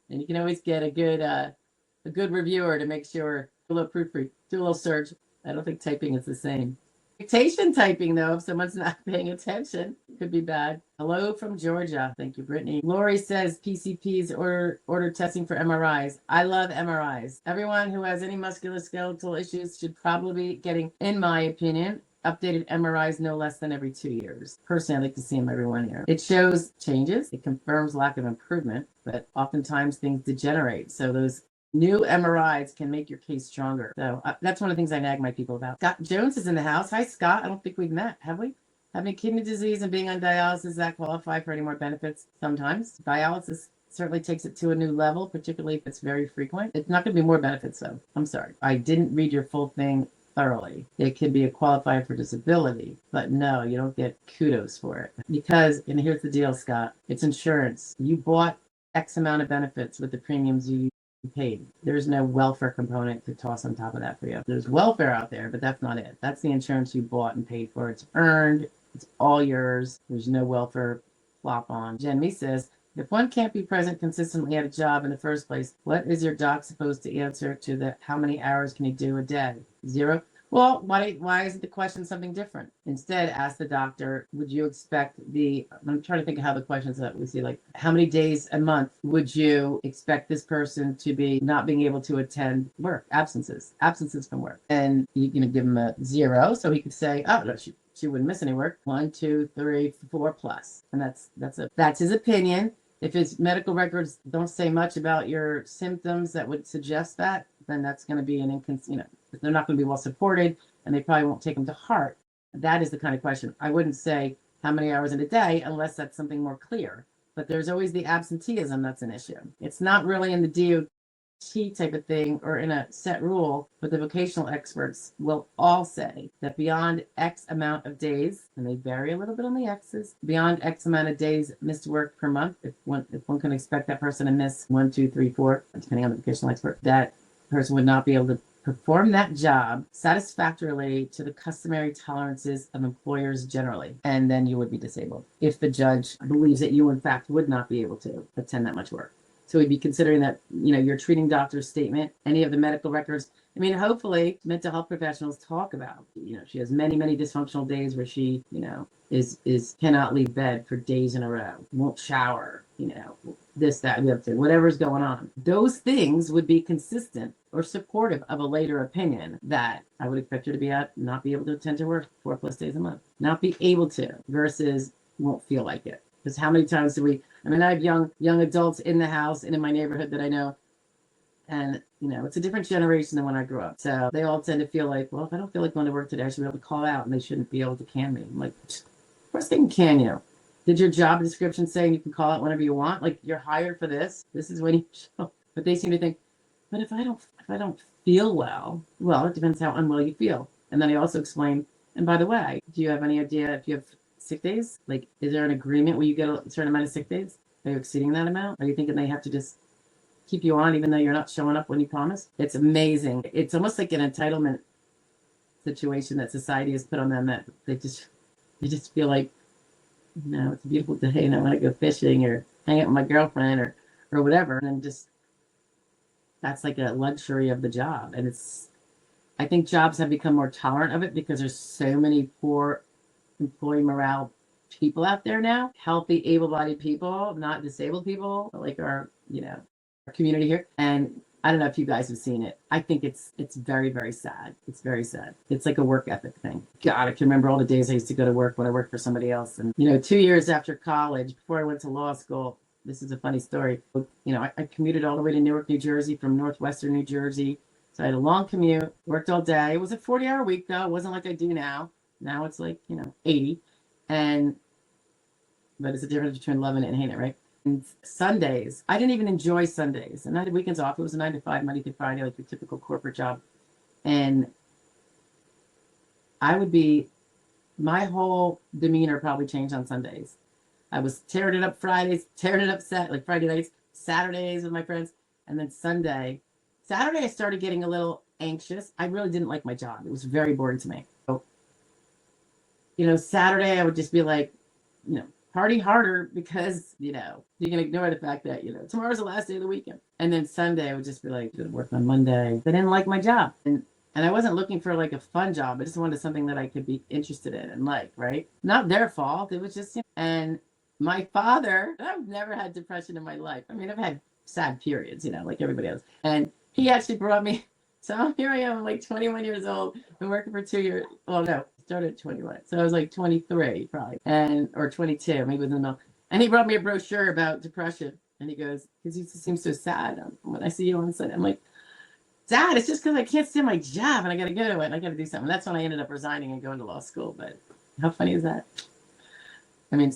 And you can always get a good reviewer to make sure, do a little proofread, do a little search. I don't think typing is the same. Dictation typing, though, if someone's not paying attention, could be bad. Hello from Georgia. Thank you, Brittany. Lori says PCPs order testing for MRIs. I love MRIs. Everyone who has any musculoskeletal issues should probably be getting, in my opinion, updated MRIs no less than every 2 years. Personally, I like to see them every 1 year. It shows changes. It confirms lack of improvement, but oftentimes things degenerate. So those new MRIs can make your case stronger. So that's one of the things I nag my people about. Scott Jones is in the house. Hi, Scott. I don't think we've met, have we? Having kidney disease and being on dialysis, does that qualify for any more benefits? Sometimes. Dialysis certainly takes it to a new level, particularly if it's very frequent. It's not going to be more benefits, though. I'm sorry. I didn't read your full thing thoroughly. It can be a qualifier for disability, but no, you don't get kudos for it. Because, and here's the deal, Scott, it's insurance. You bought X amount of benefits with the premiums you paid. There's no welfare component to toss on top of that for you. There's welfare out there, but that's not it. That's the insurance you bought and paid for. It's earned. It's all yours. There's no welfare flop on. Jen Me says, if one can't be present consistently at a job in the first place, what is your doc supposed to answer to the how many hours can you do a day? 0? Well, why isn't the question something different? Instead, ask the doctor, would you expect I'm trying to think of how the questions that we see, like, how many days a month would you expect this person to be not being able to attend work, absences from work? And you're going to give him a 0. So he could say, oh, no, she wouldn't miss any work. 1, 2, 3, 4 plus. And that's his opinion. If his medical records don't say much about your symptoms that would suggest that, then that's going to be an they're not going to be well supported, and they probably won't take them to heart. That is the kind of question. I wouldn't say how many hours in a day unless that's something more clear. But there's always the absenteeism that's an issue. It's not really in the DOT type of thing or in a set rule, but the vocational experts will all say that beyond X amount of days, and they vary a little bit on the X's, beyond X amount of days missed work per month, if one can expect that person to miss 1, 2, 3, 4, depending on the vocational expert, that person would not be able to perform that job satisfactorily to the customary tolerances of employers generally, and then you would be disabled if the judge believes that you in fact would not be able to attend that much work. So we'd be considering that, your treating doctor's statement, any of the medical records. I mean, hopefully mental health professionals talk about, she has many, many dysfunctional days where she, is cannot leave bed for days in a row, won't shower, this, that, the other thing, whatever's going on. Those things would be consistent or supportive of a later opinion that I would expect her to not be able to attend to work 4+ days a month, not be able to versus won't feel like it. Because how many times I have young adults in the house and in my neighborhood that I know, and it's a different generation than when I grew up. So they all tend to feel like, well, if I don't feel like going to work today, I should be able to call out, and they shouldn't be able to can me. I'm like, of course they can you. Did your job description say you can call out whenever you want? Like, you're hired for this. This is when you show. But they seem to think, but if I don't feel well, it depends how unwell you feel. And then I also explain, and by the way, do you have any idea if you have sick days? Like, is there an agreement where you get a certain amount of sick days? Are you exceeding that amount? Are you thinking they have to just keep you on even though you're not showing up when you promised? It's amazing. It's almost like an entitlement situation that society has put on them, that they just feel like, it's a beautiful day and I want to go fishing or hang out with my girlfriend or whatever. And then that's like a luxury of the job. And I think jobs have become more tolerant of it because there's so many poor employee morale people out there now, healthy, able-bodied people, not disabled people, like our community here. And I don't know if you guys have seen it. I think it's very, very sad. It's very sad. It's like a work ethic thing. God, I can remember all the days I used to go to work when I worked for somebody else. And 2 years after college, before I went to law school, this is a funny story. I commuted all the way to Newark, New Jersey from northwestern New Jersey. So I had a long commute, worked all day. It was a 40-hour week, though. It wasn't like I do now. Now it's like, 80. But it's a difference between loving it and hating it, right? And Sundays, I didn't even enjoy Sundays. And I had weekends off. It was a 9 to 5, Monday through Friday, like your typical corporate job. And my whole demeanor probably changed on Sundays. I was tearing it up Fridays, tearing it up Friday nights, Saturdays with my friends. And then Saturday, I started getting a little anxious. I really didn't like my job. It was very boring to me. So, Saturday I would just be like, party harder because, you can ignore the fact that, tomorrow's the last day of the weekend. And then Sunday I would just be like, work on Monday. I didn't like my job. And I wasn't looking for like a fun job. I just wanted something that I could be interested in and like, right? Not their fault. It was just, and my father, I've never had depression in my life. I mean, I've had sad periods, like everybody else. And he actually brought me, so here I am, like 21 years old, been working for 2 years. Well, no, started at 21. So I was like 23 probably, or 22, maybe in the middle. And he brought me a brochure about depression. And he goes, because he seems so sad when I see you on Sunday. I'm like, Dad, it's just because I can't stand my job and I got to go to it and I got to do something. That's when I ended up resigning and going to law school. But how funny is that? I mean,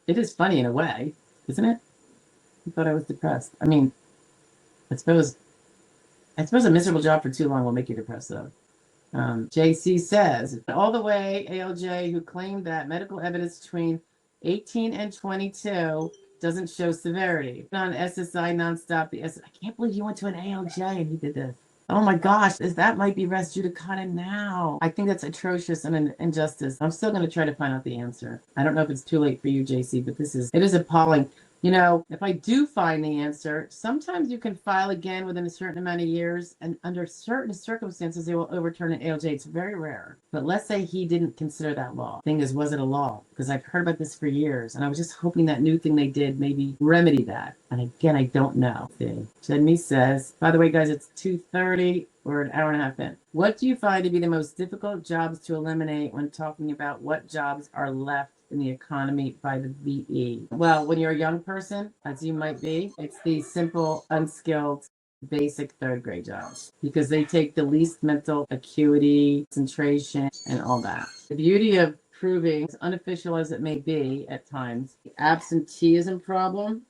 it is funny in a way, isn't it? I thought I was depressed. I mean, I suppose a miserable job for too long will make you depressed, though. JC says, all the way ALJ who claimed that medical evidence between 18 and 22 doesn't show severity. On SSI nonstop, I can't believe you went to an ALJ and you did this. Oh my gosh, that might be res judicata now. I think that's atrocious and an injustice. I'm still going to try to find out the answer. I don't know if it's too late for you, JC, but it is appalling. You know, if I do find the answer, sometimes you can file again within a certain amount of years, and under certain circumstances, they will overturn an ALJ. It's very rare. But let's say he didn't consider that law. Thing is, was it a law? Because I've heard about this for years, and I was just hoping that new thing they did maybe remedy that. And again, I don't know. See, Jenny says, by the way, guys, it's 2:30. We're an hour and a half in. What do you find to be the most difficult jobs to eliminate when talking about what jobs are left in the economy by the VE? Well, when you're a young person, as you might be, it's the simple, unskilled, basic third grade jobs because they take the least mental acuity, concentration, and all that. The beauty of proving, as unofficial as it may be at times, the absenteeism problem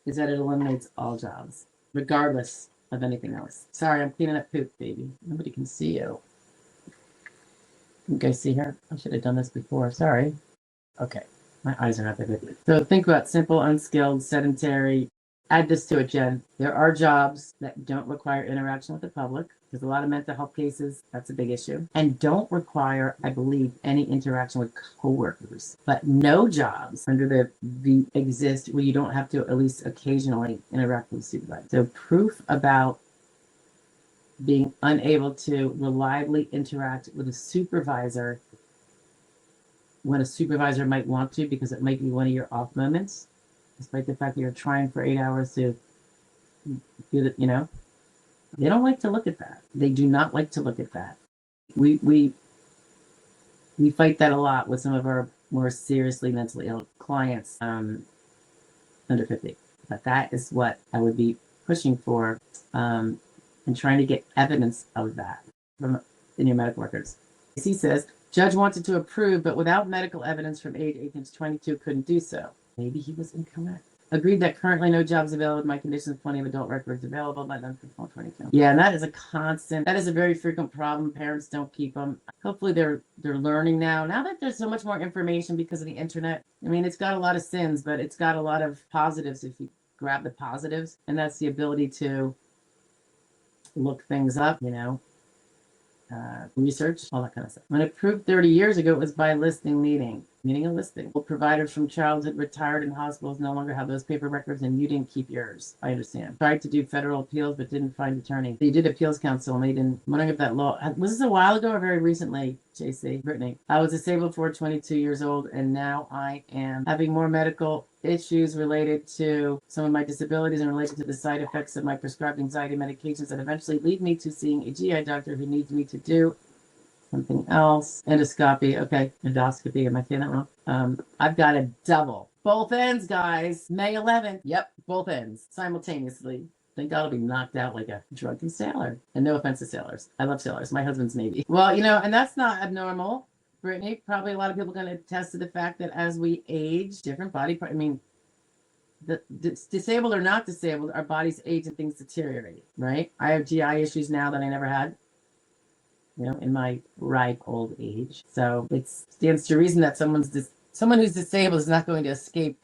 is that it eliminates all jobs, regardless of anything else. Sorry, I'm cleaning up poop, baby. Nobody can see you. You guys see her? I should have done this before. Sorry. Okay. My eyes are not that good. So think about simple, unskilled, sedentary. Add this to it, Jen. There are jobs that don't require interaction with the public. There's a lot of mental health cases. That's a big issue. And don't require, I believe, any interaction with coworkers. But no jobs under the V exist where you don't have to at least occasionally interact with supervisors. So proof about being unable to reliably interact with a supervisor when a supervisor might want to because it might be one of your off moments, despite the fact that you're trying for 8 hours to do it, you know, they don't like to look at that. They do not like to look at that. We fight that a lot with some of our more seriously mentally ill clients under 50. But that is what I would be pushing for and trying to get evidence of that from in your medical records. He says, judge wanted to approve, but without medical evidence from age 18 to 22 couldn't do so. Maybe he was incorrect. Agreed that currently no jobs available. My conditions, plenty of adult records available by them for 22. Yeah, and that is a constant. That is a very frequent problem. Parents don't keep them. Hopefully, they're learning now. Now that there's so much more information because of the internet. I mean, it's got a lot of sins, but it's got a lot of positives if you grab the positives, and that's the ability to look things up. You know, research, all that kind of stuff. When approved 30 years ago, it was by listing meeting a listing. Well, providers from childhood retired in hospitals no longer have those paper records, and you didn't keep yours. I understand. Tried to do federal appeals, but didn't find attorney. You did appeals counsel, and they didn't. I'm wondering if that law was this a while ago or very recently, JC, Brittany. I was disabled for 22 years old, and now I am having more medical issues related to some of my disabilities and related to the side effects of my prescribed anxiety medications that eventually lead me to seeing a GI doctor who needs me to do something else. Endoscopy. Okay. Endoscopy. Am I saying that wrong? I've got a double. Both ends, guys. May 11th. Yep. Both ends simultaneously. I think I'll be knocked out like a drunken sailor. And no offense to sailors. I love sailors. My husband's Navy. Well, you know, and that's not abnormal. Brittany, probably a lot of people are going to attest to the fact that as we age, different body parts, I mean, the disabled or not disabled, our bodies age and things deteriorate, right? I have GI issues now that I never had, you know, in my ripe old age. So it stands to reason that someone who's disabled is not going to escape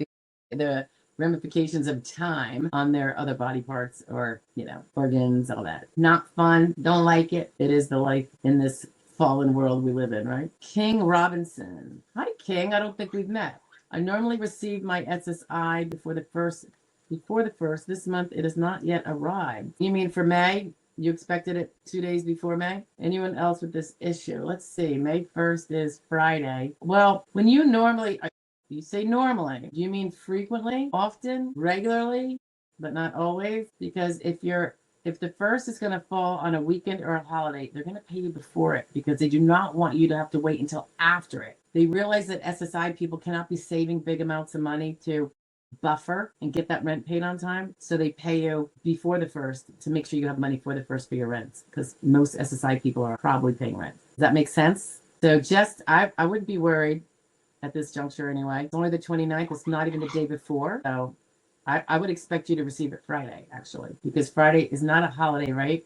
the ramifications of time on their other body parts or, you know, organs, all that. Not fun. Don't like it. It is the life in this fallen world we live in, right? King Robinson. Hi, King. I don't think we've met. I normally receive my SSI before the first. This month, it has not yet arrived. You mean for May? You expected it 2 days before May? Anyone else with this issue? Let's see. May 1st is Friday. Well, when you say normally, do you mean frequently, often, regularly, but not always? Because if the first is going to fall on a weekend or a holiday, they're going to pay you before it because they do not want you to have to wait until after it. They realize that SSI people cannot be saving big amounts of money to buffer and get that rent paid on time. So they pay you before the first to make sure you have money for the first for your rents because most SSI people are probably paying rent. Does that make sense? So I wouldn't be worried at this juncture anyway. It's only the 29th. It's not even the day before. So I would expect you to receive it Friday, actually, because Friday is not a holiday, right?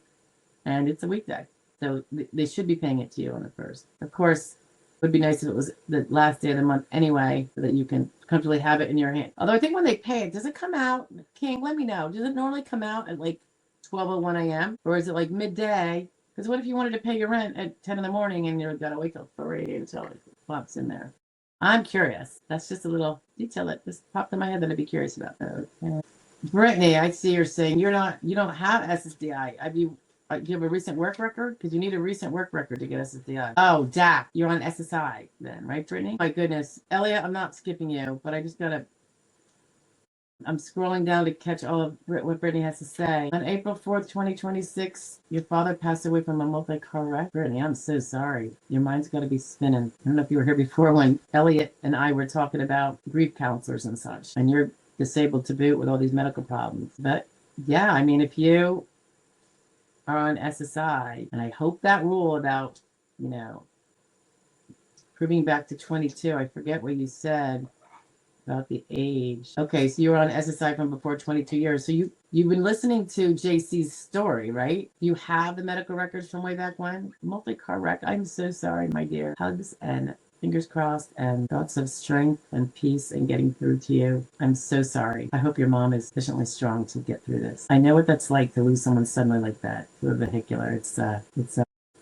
And it's a weekday. So they should be paying it to you on the first. Of course, it would be nice if it was the last day of the month anyway, so that you can comfortably have it in your hand. Although I think when they pay it, does it come out? King, let me know. Does it normally come out at like 12:01 a.m.? Or is it like midday? Because what if you wanted to pay your rent at 10 in the morning and you've got to wait till 3 until it pops in there? I'm curious. That's just a little detail that just popped in my head that I'd be curious about. Okay. Brittany, I see you're saying you don't have SSDI. Do you have a recent work record? Because you need a recent work record to get SSDI. Oh, DAC, you're on SSI then, right, Brittany? My goodness. Elliot, I'm not skipping you, but I just gotta I'm scrolling down to catch all of what Brittany has to say. On April 4th, 2026, your father passed away from a multi-car wreck. Brittany, I'm so sorry. Your mind's got to be spinning. I don't know if you were here before when Elliot and I were talking about grief counselors and such, and you're disabled to boot with all these medical problems. But yeah, I mean, if you are on SSI, and I hope that rule about, you know, proving back to 22, I forget what you said about the age. Okay, so you were on SSI from before 22 years. So you've been listening to JC's story, right? You have the medical records from way back when? Multi-car wreck. I'm so sorry, my dear. Hugs and fingers crossed and thoughts of strength and peace and getting through to you. I'm so sorry. I hope your mom is sufficiently strong to get through this. I know what that's like to lose someone suddenly like that through a vehicular. It's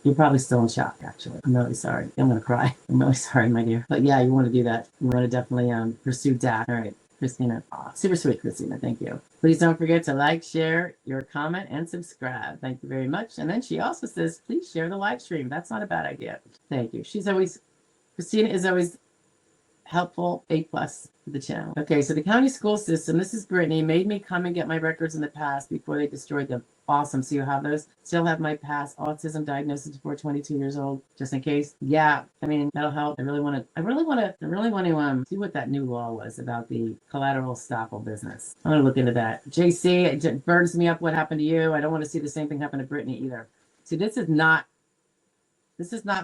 you're probably still in shock, actually. I'm really sorry. I'm going to cry. I'm really sorry, my dear. But yeah, you want to do that. You want to definitely pursue DAC. All right, Christina. Oh, super sweet, Christina. Thank you. Please don't forget to like, share your comment, and subscribe. Thank you very much. And then she also says, please share the live stream. That's not a bad idea. Thank you. Christina is always helpful, A+ for the channel. Okay, so the county school system, this is Brittany, made me come and get my records in the past before they destroyed them. Awesome. So you have those. Still have my past autism diagnosis before 22 years old, just in case. Yeah, I mean, that'll help. I really want to see what that new law was about the collateral estoppel business. I'm going to look into that. JC, it burns me up what happened to you. I don't want to see the same thing happen to Brittany either. See, this is not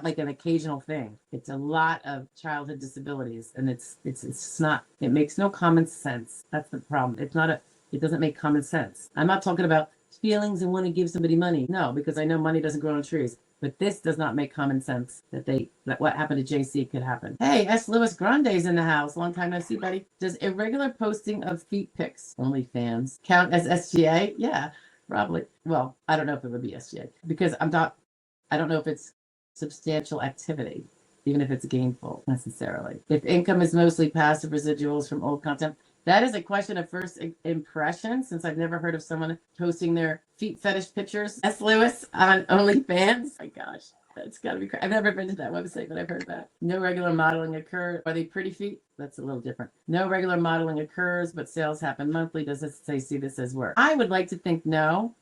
like an occasional thing. It's a lot of childhood disabilities, and it's not. It makes no common sense. That's the problem. It doesn't make common sense. I'm not talking about feelings and want to give somebody money. No, because I know money doesn't grow on trees. But this does not make common sense that what happened to JC could happen. Hey, S. Lewis Grande's in the house. Long time no see, buddy. Does irregular posting of feet pics, OnlyFans, count as SGA? Yeah, probably. Well, I don't know if it would be SGA because I don't know if it's substantial activity, even if it's gainful necessarily. If income is mostly passive residuals from old content, that is a question of first impression, since I've never heard of someone posting their feet fetish pictures. S. Lewis on OnlyFans. Oh my gosh, that's got to be crazy. I've never been to that website, but I've heard that. No regular modeling occurs. Are they pretty feet? That's a little different. No regular modeling occurs, but sales happen monthly. Does this say see this as work? I would like to think no.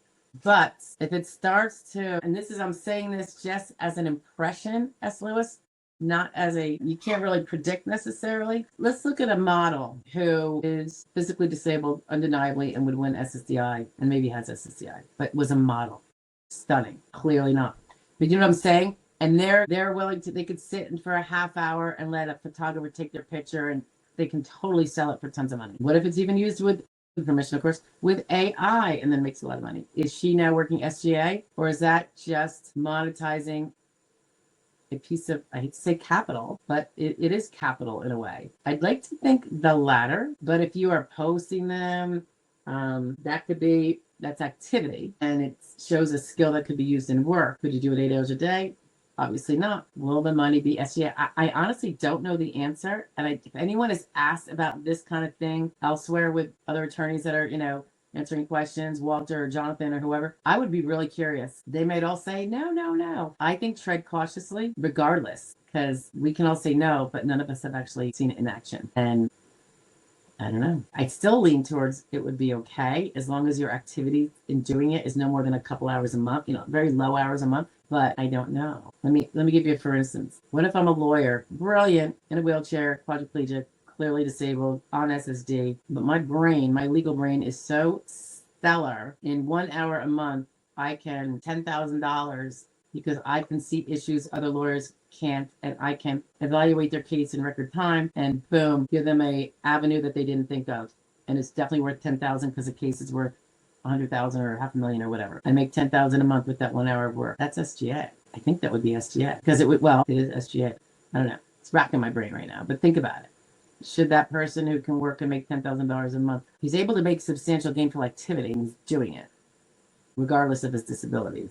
But if it starts to, and I'm saying this just as an impression, S. Lewis, not as you can't really predict necessarily. Let's look at a model who is physically disabled undeniably and would win SSDI and maybe has SSDI, but was a model. Stunning. Clearly not. But you know what I'm saying? And they're willing to, they could sit for a half hour and let a photographer take their picture and they can totally sell it for tons of money. What if it's even used with permission, of course, with AI and then makes a lot of money? Is she now working SGA, or is that just monetizing a piece of, I hate to say capital, but it is capital in a way? I'd like to think the latter, but if you are posting them, that's activity and it shows a skill that could be used in work. Could you do it 8 hours a day? Obviously not. Will the money be SGA? I honestly don't know the answer. And if anyone is asked about this kind of thing elsewhere with other attorneys that are, answering questions, Walter or Jonathan or whoever, I would be really curious. They might all say, no, no, no. I think tread cautiously regardless, because we can all say no, but none of us have actually seen it in action. And I don't know. I still lean towards it would be okay as long as your activity in doing it is no more than a couple hours a month, very low hours a month. But I don't know. Let me give you a for instance. What if I'm a lawyer, brilliant, in a wheelchair, quadriplegic, clearly disabled, on SSD, but my legal brain is so stellar. In 1 hour a month, I can $10,000 because I can see issues other lawyers can't, and I can evaluate their case in record time and boom, give them a avenue that they didn't think of. And it's definitely worth 10,000 because the case is worth 100,000 or $500,000 or whatever. I make 10,000 a month with that 1 hour of work. That's SGA. I think that would be SGA because it is SGA. I don't know. It's racking my brain right now, but think about it. Should that person who can work and make $10,000 a month, he's able to make substantial gainful activity and he's doing it regardless of his disabilities.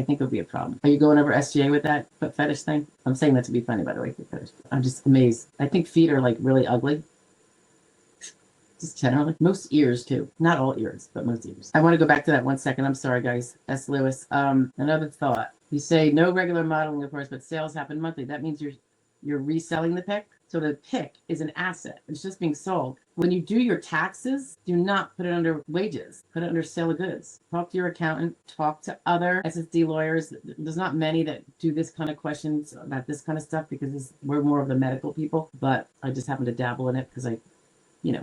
I think it would be a problem. Are you going over SGA with that foot fetish thing? I'm saying that to be funny, by the way, foot fetish. I'm just amazed. I think feet are like really ugly. Just generally. Most ears too. Not all ears, but most ears. I want to go back to that 1 second. I'm sorry, guys. S. Lewis. Another thought. You say no regular modeling, of course, but sales happen monthly. That means you're reselling the pick. So the pick is an asset. It's just being sold. When you do your taxes, do not put it under wages. Put it under sale of goods. Talk to your accountant. Talk to other SSD lawyers. There's not many that do this kind of questions about this kind of stuff because we're more of the medical people. But I just happen to dabble in it because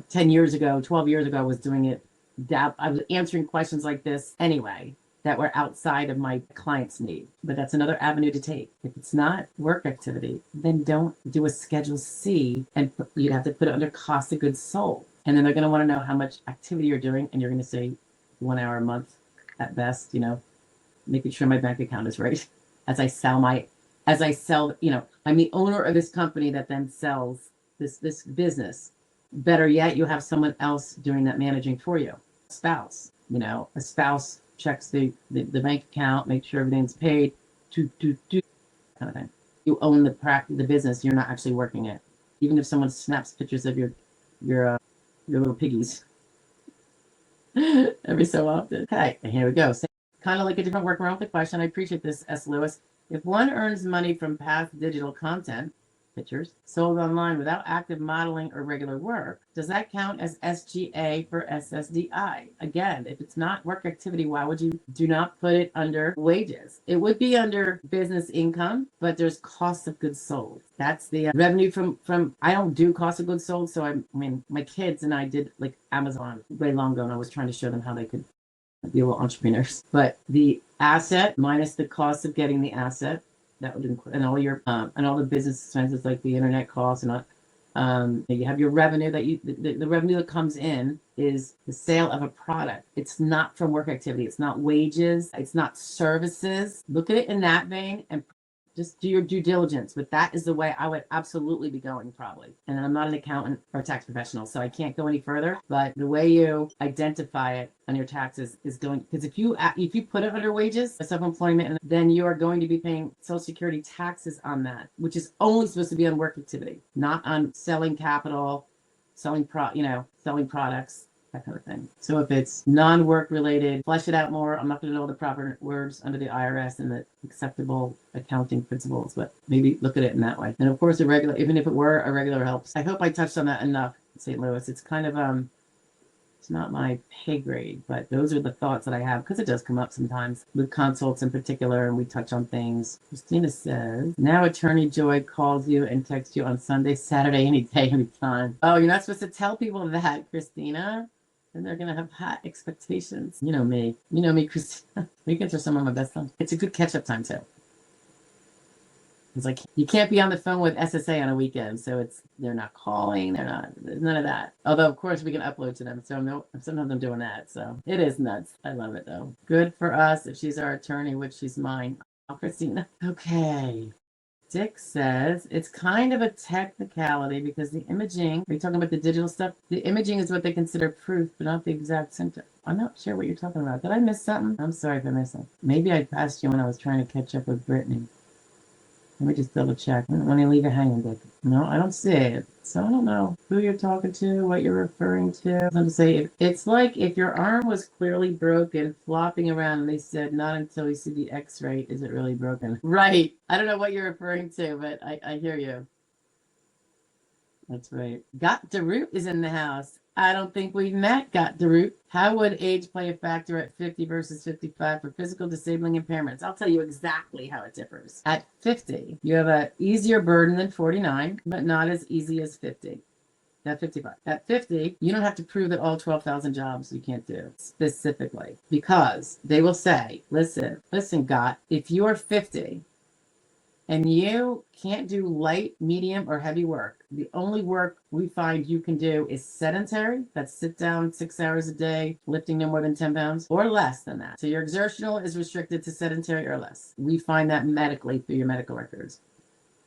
10 years ago, 12 years ago, I was doing it. I was answering questions like this anyway that were outside of my client's need. But that's another avenue to take. If it's not work activity, then don't do a Schedule C, and you'd have to put it under cost of goods sold. And then they're going to want to know how much activity you're doing, and you're going to say 1 hour a month at best, making sure my bank account is right. I'm the owner of this company that then sells this business. Better yet, you have someone else doing that managing for you. Spouse, a spouse checks the bank account, make sure everything's paid, kind of thing. You own the business. You're not actually working it. Even if someone snaps pictures of your little piggies every so often. Okay, and here we go. So, kind of like a different workaround with the question. I appreciate this, S. Lewis. If one earns money from past digital content, pictures, sold online without active modeling or regular work, does that count as SGA for SSDI? Again, if it's not work activity, why would you do not put it under wages? It would be under business income, but there's cost of goods sold. That's the revenue from I don't do cost of goods sold. So my kids and I did like Amazon way long ago, and I was trying to show them how they could be little entrepreneurs. But the asset minus the cost of getting the asset, that would include, and all your and all the business expenses like the internet costs and you have your revenue that the revenue that comes in is the sale of a product. It's not from work activity. It's not wages. It's not services. Look at it in that vein and just do your due diligence. But that is the way I would absolutely be going probably. And I'm not an accountant or a tax professional, so I can't go any further. But the way you identify it on your taxes is going, because if you put it under wages, self-employment, then you are going to be paying Social Security taxes on that, which is only supposed to be on work activity, not on selling capital, selling products, that kind of thing. So if it's non-work related, flesh it out more. I'm not going to know the proper words under the IRS and the acceptable accounting principles, but maybe look at it in that way. And of course, even if it were a regular helps. I hope I touched on that enough, St. Louis. It's kind of it's not my pay grade, but those are the thoughts that I have because it does come up sometimes with consults in particular, and we touch on things. Christina says, now Attorney Joy calls you and texts you on Sunday, Saturday, any day, any time. Oh, you're not supposed to tell people that, Christina. And they're going to have high expectations. You know me, Christina. Weekends are some of my best times. It's a good catch-up time, too. It's like, you can't be on the phone with SSA on a weekend, so they're not calling, there's none of that. Although, of course, we can upload to them, so sometimes I'm doing that, so it is nuts. I love it, though. Good for us if she's our attorney, which she's mine. Oh, Christina. Okay. Dick says, it's kind of a technicality because the imaging, are you talking about the digital stuff? The imaging is what they consider proof, but not the exact symptom. I'm not sure what you're talking about. Did I miss something? I'm sorry if I missed something. Maybe I passed you when I was trying to catch up with Brittany. Let me just double check. I don't want to leave it hanging, Dick. No, I don't see it. So I don't know who you're talking to, what you're referring to. I'm say it's like if your arm was clearly broken, flopping around, and they said not until you see the X-ray is it really broken. Right. I don't know what you're referring to, but I hear you. That's right. Got Daroot is in the house. I don't think we've met Got Daroot. How would age play a factor at 50 versus 55 for physical disabling impairments? I'll tell you exactly how it differs. At 50, you have an easier burden than 49, but not as easy as 50. At 55. At 50, you don't have to prove that all 12,000 jobs you can't do specifically, because they will say, listen, Got, if you are 50, and you can't do light, medium, or heavy work, the only work we find you can do is sedentary. That's sit down 6 hours a day, lifting no more than 10 pounds, or less than that. So your exertional is restricted to sedentary or less. We find that medically through your medical records.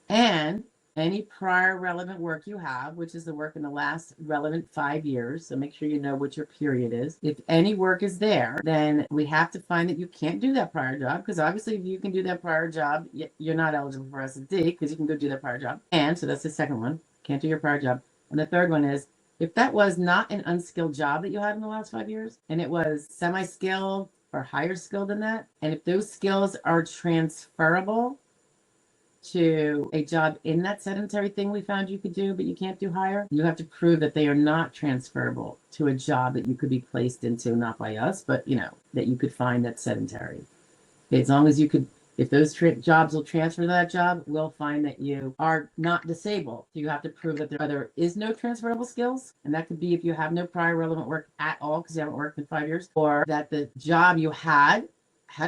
And any prior relevant work you have, which is the work in the last relevant 5 years. So make sure you know what your period is. If any work is there, then we have to find that you can't do that prior job, because obviously if you can do that prior job, you're not eligible for SSD because you can go do that prior job. And so that's the second one. Can't do your prior job. And the third one is, if that was not an unskilled job that you had in the last 5 years, and it was semi-skilled or higher skilled than that, and if those skills are transferable to a job in that sedentary thing we found you could do, but you can't do higher, you have to prove that they are not transferable to a job that you could be placed into, not by us, but that you could find that's sedentary. As long as you could, if those jobs will transfer to that job, we'll find that you are not disabled. So you have to prove that there is no transferable skills. And that could be if you have no prior relevant work at all because you haven't worked in 5 years, or that the job you had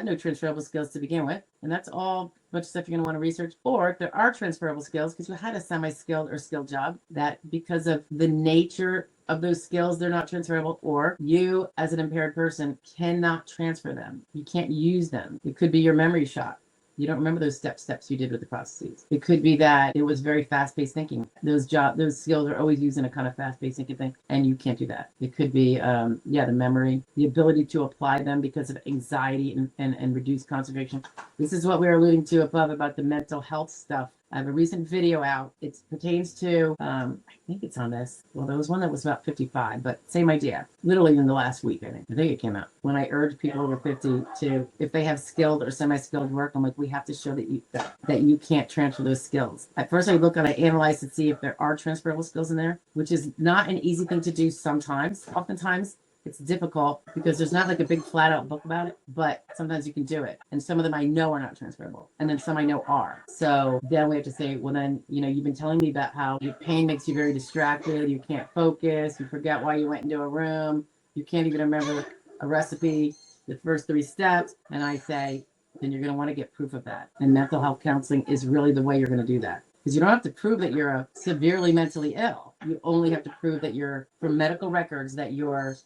no transferable skills to begin with. And that's all much stuff you're going to want to research. Or if there are transferable skills because you had a semi-skilled or skilled job, that because of the nature of those skills, they're not transferable, or you as an impaired person cannot transfer them. You can't use them. It could be your memory shot. You don't remember those steps you did with the processes. It could be that it was very fast-paced thinking. Those skills are always used in a kind of fast-paced thinking thing, and you can't do that. It could be, the memory, the ability to apply them because of anxiety and reduced concentration. This is what we were alluding to above about the mental health stuff. I have a recent video out. It pertains to, I think it's on this. Well, there was one that was about 55, but same idea. Literally in the last week, I think it came out. When I urge people over 50 to, if they have skilled or semi-skilled work, I'm like, we have to show that you can't transfer those skills. At first, I analyze to see if there are transferable skills in there, which is not an easy thing to do sometimes. Oftentimes, it's difficult because there's not like a big flat out book about it, but sometimes you can do it. And some of them I know are not transferable. And then some I know are. So then we have to say, well then, you've been telling me about how your pain makes you very distracted. You can't focus. You forget why you went into a room. You can't even remember a recipe, the first 3 steps. And I say, then you're going to want to get proof of that. And mental health counseling is really the way you're going to do that. Because you don't have to prove that you're severely mentally ill. You only have to prove that you're, from medical records, that you're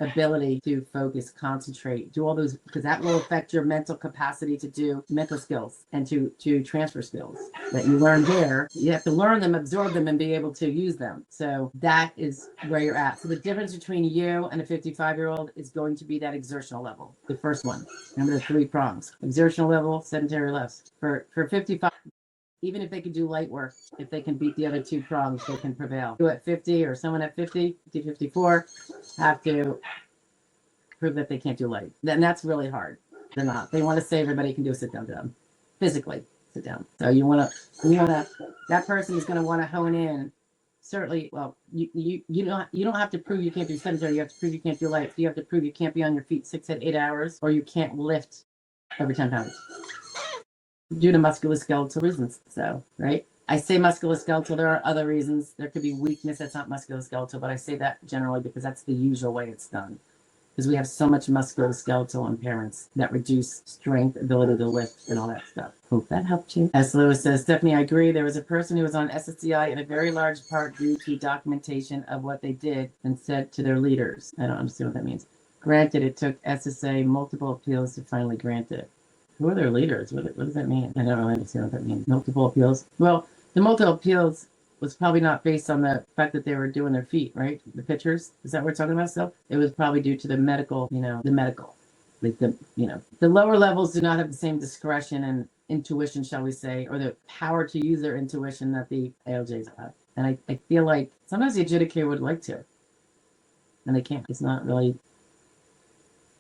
ability to focus, concentrate, do all those, because that will affect your mental capacity to do mental skills and to transfer skills that you learn there. You have to learn them, absorb them, and be able to use them. So that is where you're at. So the difference between you and a 55-year-old is going to be that exertional level. The first one. Remember the 3 prongs: exertional level, sedentary less. For 55, even if they can do light work, if they can beat the other 2 prongs, they can prevail. You at 50 or someone at 50, 54, have to prove that they can't do light. And that's really hard. They're not. They want to say everybody can do a sit-down job. Physically, sit down. So that person is going to want to hone in. Certainly, well, you don't have to prove you can't do sedentary. You have to prove you can't do light. You have to prove you can't be on your feet 6 to 8 hours, or you can't lift over 10 pounds. Due to musculoskeletal reasons. So, right? I say musculoskeletal, there are other reasons. There could be weakness that's not musculoskeletal, but I say that generally because that's the usual way it's done. Because we have so much musculoskeletal impairments that reduce strength, ability to lift, and all that stuff. Hope that helped you. S. Lewis says, Stephanie, I agree. There was a person who was on SSDI in a very large part due to documentation of what they did and said to their leaders. I don't understand what that means. Granted, it took SSA multiple appeals to finally grant it. Who are their leaders? What does that mean? I don't really understand what that means. Multiple appeals? Well, the multiple appeals was probably not based on the fact that they were doing their feet, right? The pictures? Is that what we're talking about still? It was probably due to the medical, like the lower levels do not have the same discretion and intuition, shall we say, or the power to use their intuition that the ALJs have. And I feel like sometimes the adjudicator would like to, and they can't. It's not really,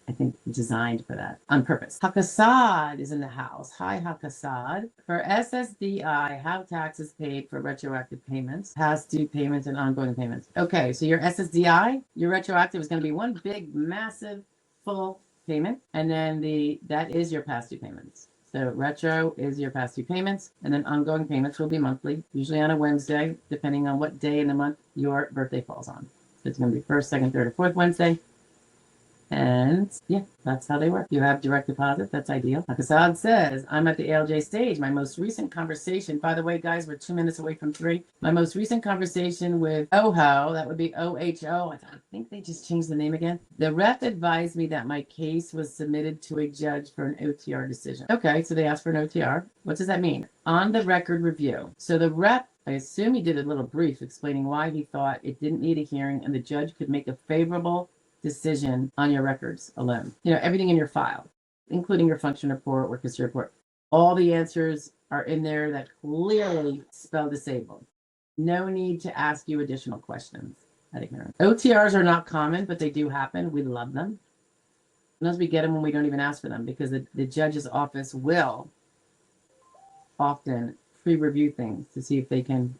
I think, designed for that on purpose. Hakasad is in the house. Hi, Hakasad. For SSDI, how taxes paid for retroactive payments, past due payments, and ongoing payments. Okay, so your SSDI, your retroactive is going to be one big, massive, full payment, and then that is your past due payments. So retro is your past due payments, and then ongoing payments will be monthly, usually on a Wednesday, depending on what day in the month your birthday falls on. So it's going to be first, second, third, or fourth Wednesday. And yeah, that's how they work. You have direct deposit. That's ideal. Assad says, I'm at the ALJ stage. My most recent conversation, by the way, guys, we're 2 minutes away from 3. My most recent conversation with OHO, that would be OHO. I think they just changed the name again. The rep advised me that my case was submitted to a judge for an OTR decision. Okay, so they asked for an OTR. What does that mean? On the record review. So the rep, I assume he did a little brief explaining why he thought it didn't need a hearing and the judge could make a favorable decision on your records alone. Everything in your file, including your function report, work history report. All the answers are in there that clearly spell disabled. No need to ask you additional questions. OTRs are not common, but they do happen. We love them. Sometimes we get them when we don't even ask for them because the judge's office will often pre-review things to see if they can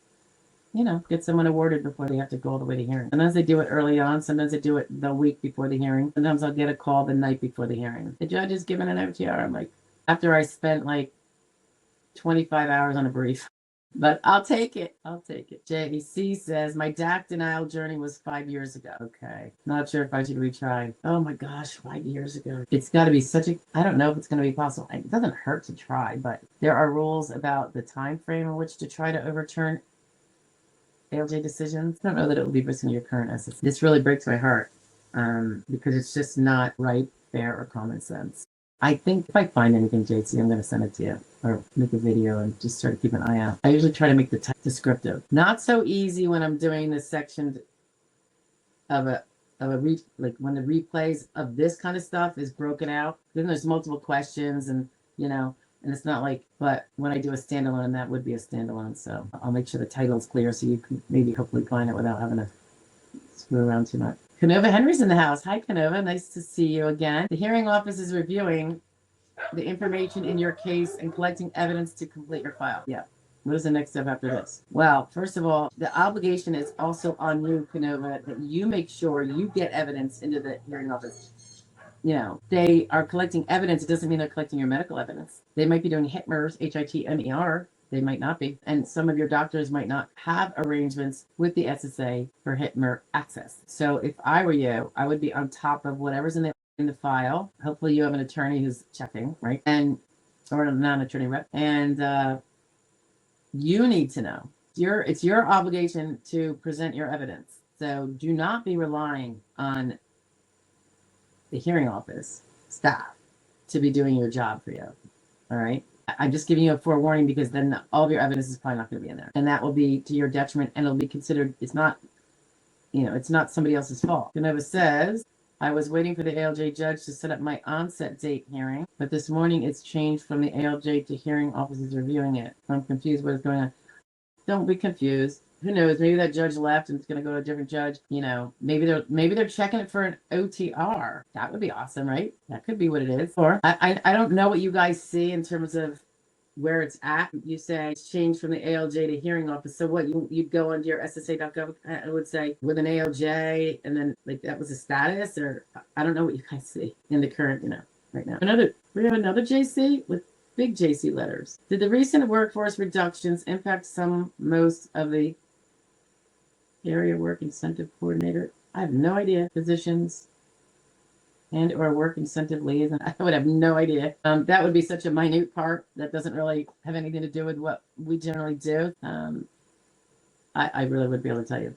get someone awarded before they have to go all the way to hearing. Sometimes they do it early on. Sometimes they do it the week before the hearing. Sometimes I'll get a call the night before the hearing. The judge is given an OTR. I'm like, after I spent like 25 hours on a brief. But I'll take it. JC says, my DAC denial journey was 5 years ago. Okay. Not sure if I should retry. Oh my gosh, 5 years ago. It's got to be I don't know if it's going to be possible. It doesn't hurt to try, but there are rules about the time frame in which to try to overturn ALJ decisions. I don't know that it will be risking your current SSDI. This really breaks my heart because it's just not right, fair, or common sense. I think if I find anything, JC, I'm going to send it to you or make a video and just try to keep an eye out. I usually try to make the text descriptive. Not so easy when I'm doing this section of like when the replays of this kind of stuff is broken out. Then there's multiple questions and and it's not like, but when I do a standalone, that would be a standalone. So I'll make sure the title is clear so you can maybe hopefully find it without having to screw around too much. Canova Henry's in the house. Hi, Canova. Nice to see you again. The hearing office is reviewing the information in your case and collecting evidence to complete your file. Yeah. What is the next step after this? Well, first of all, the obligation is also on you, Canova, that you make sure you get evidence into the hearing office. They are collecting evidence. It doesn't mean they're collecting your medical evidence. They might be doing HITMER, HITMER. They might not be. And some of your doctors might not have arrangements with the SSA for HITMER access. So if I were you, I would be on top of whatever's in the file. Hopefully you have an attorney who's checking, right? Or a non-attorney rep. And you need to know. It's your obligation to present your evidence. So do not be relying on the hearing office staff to be doing your job for you. All right. I'm just giving you a forewarning because then all of your evidence is probably not going to be in there. And that will be to your detriment and it'll be considered, it's not somebody else's fault. Genova says, I was waiting for the ALJ judge to set up my onset date hearing, but this morning it's changed from the ALJ to hearing officers reviewing it. I'm confused what is going on. Don't be confused. Who knows? Maybe that judge left and it's going to go to a different judge. Maybe they're checking it for an OTR. That would be awesome, right? That could be what it is. Or I don't know what you guys see in terms of where it's at. You say it's changed from the ALJ to hearing office. So what you'd go onto your SSA.gov and it would say with an ALJ and then like that was a status, or I don't know what you guys see in the current, right now. We have another JC with big JC letters. Did the recent workforce reductions impact most of the area work incentive coordinator? I have no idea. Positions and or work incentive liaison. I would have no idea. That would be such a minute part that doesn't really have anything to do with what we generally do. I really would be able to tell you.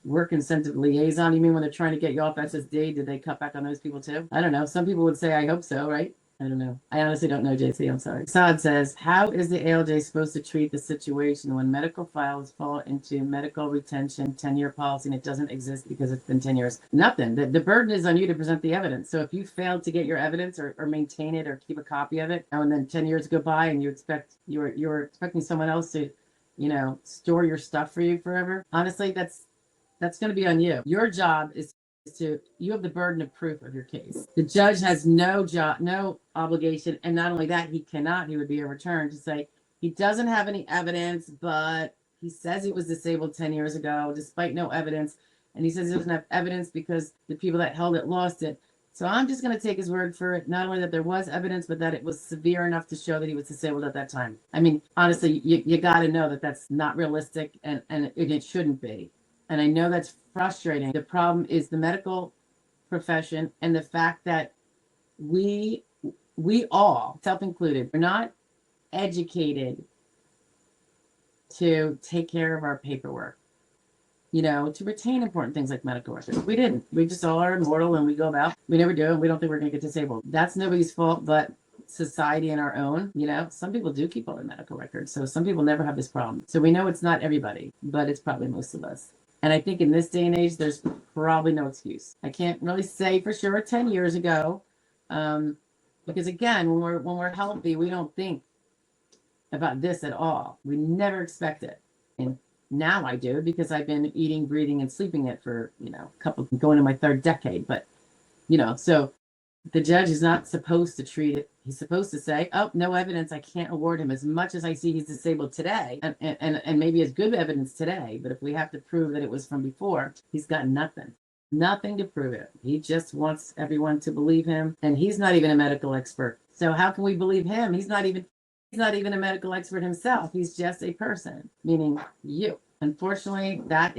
Work incentive liaison, you mean when they're trying to get you off SSD? Did they cut back on those people too? I don't know. Some people would say I hope so, right? I don't know. I honestly don't know, JC. I'm sorry. Saad says, how is the ALJ supposed to treat the situation when medical files fall into medical retention 10-year policy and it doesn't exist because it's been 10 years? Nothing. The burden is on you to present the evidence. So if you failed to get your evidence or maintain it or keep a copy of it, and then 10 years go by and you're expecting someone else to, store your stuff for you forever, honestly, that's going to be on you. Your job is you have the burden of proof of your case. The judge has no obligation, and not only that, he would be overturned to say he doesn't have any evidence, but he says he was disabled 10 years ago despite no evidence, and he says he doesn't have evidence because the people that held it lost it. So I'm just going to take his word for it, not only that there was evidence, but that it was severe enough to show that he was disabled at that time. I mean, honestly, you got to know that that's not realistic, and it shouldn't be. And I know that's frustrating. The problem is the medical profession, and the fact that we all, self included, are not educated to take care of our paperwork, to retain important things like medical records. We didn't. We just all are immortal and we go about. We never do, and we don't think we're going to get disabled. That's nobody's fault but society and our own. Some people do keep all their medical records, so some people never have this problem. So we know it's not everybody, but it's probably most of us. And I think in this day and age, there's probably no excuse. I can't really say for sure 10 years ago, because again, when we're healthy, we don't think about this at all. We never expect it. And now I do, because I've been eating, breathing, and sleeping it for, going to my third decade. But, so the judge is not supposed to treat it. He's supposed to say, oh, no evidence. I can't award him as much as I see he's disabled today. And maybe as good evidence today. But if we have to prove that it was from before, he's got nothing. Nothing to prove it. He just wants everyone to believe him. And he's not even a medical expert. So how can we believe him? He's not even a medical expert himself. He's just a person, meaning you. Unfortunately, that's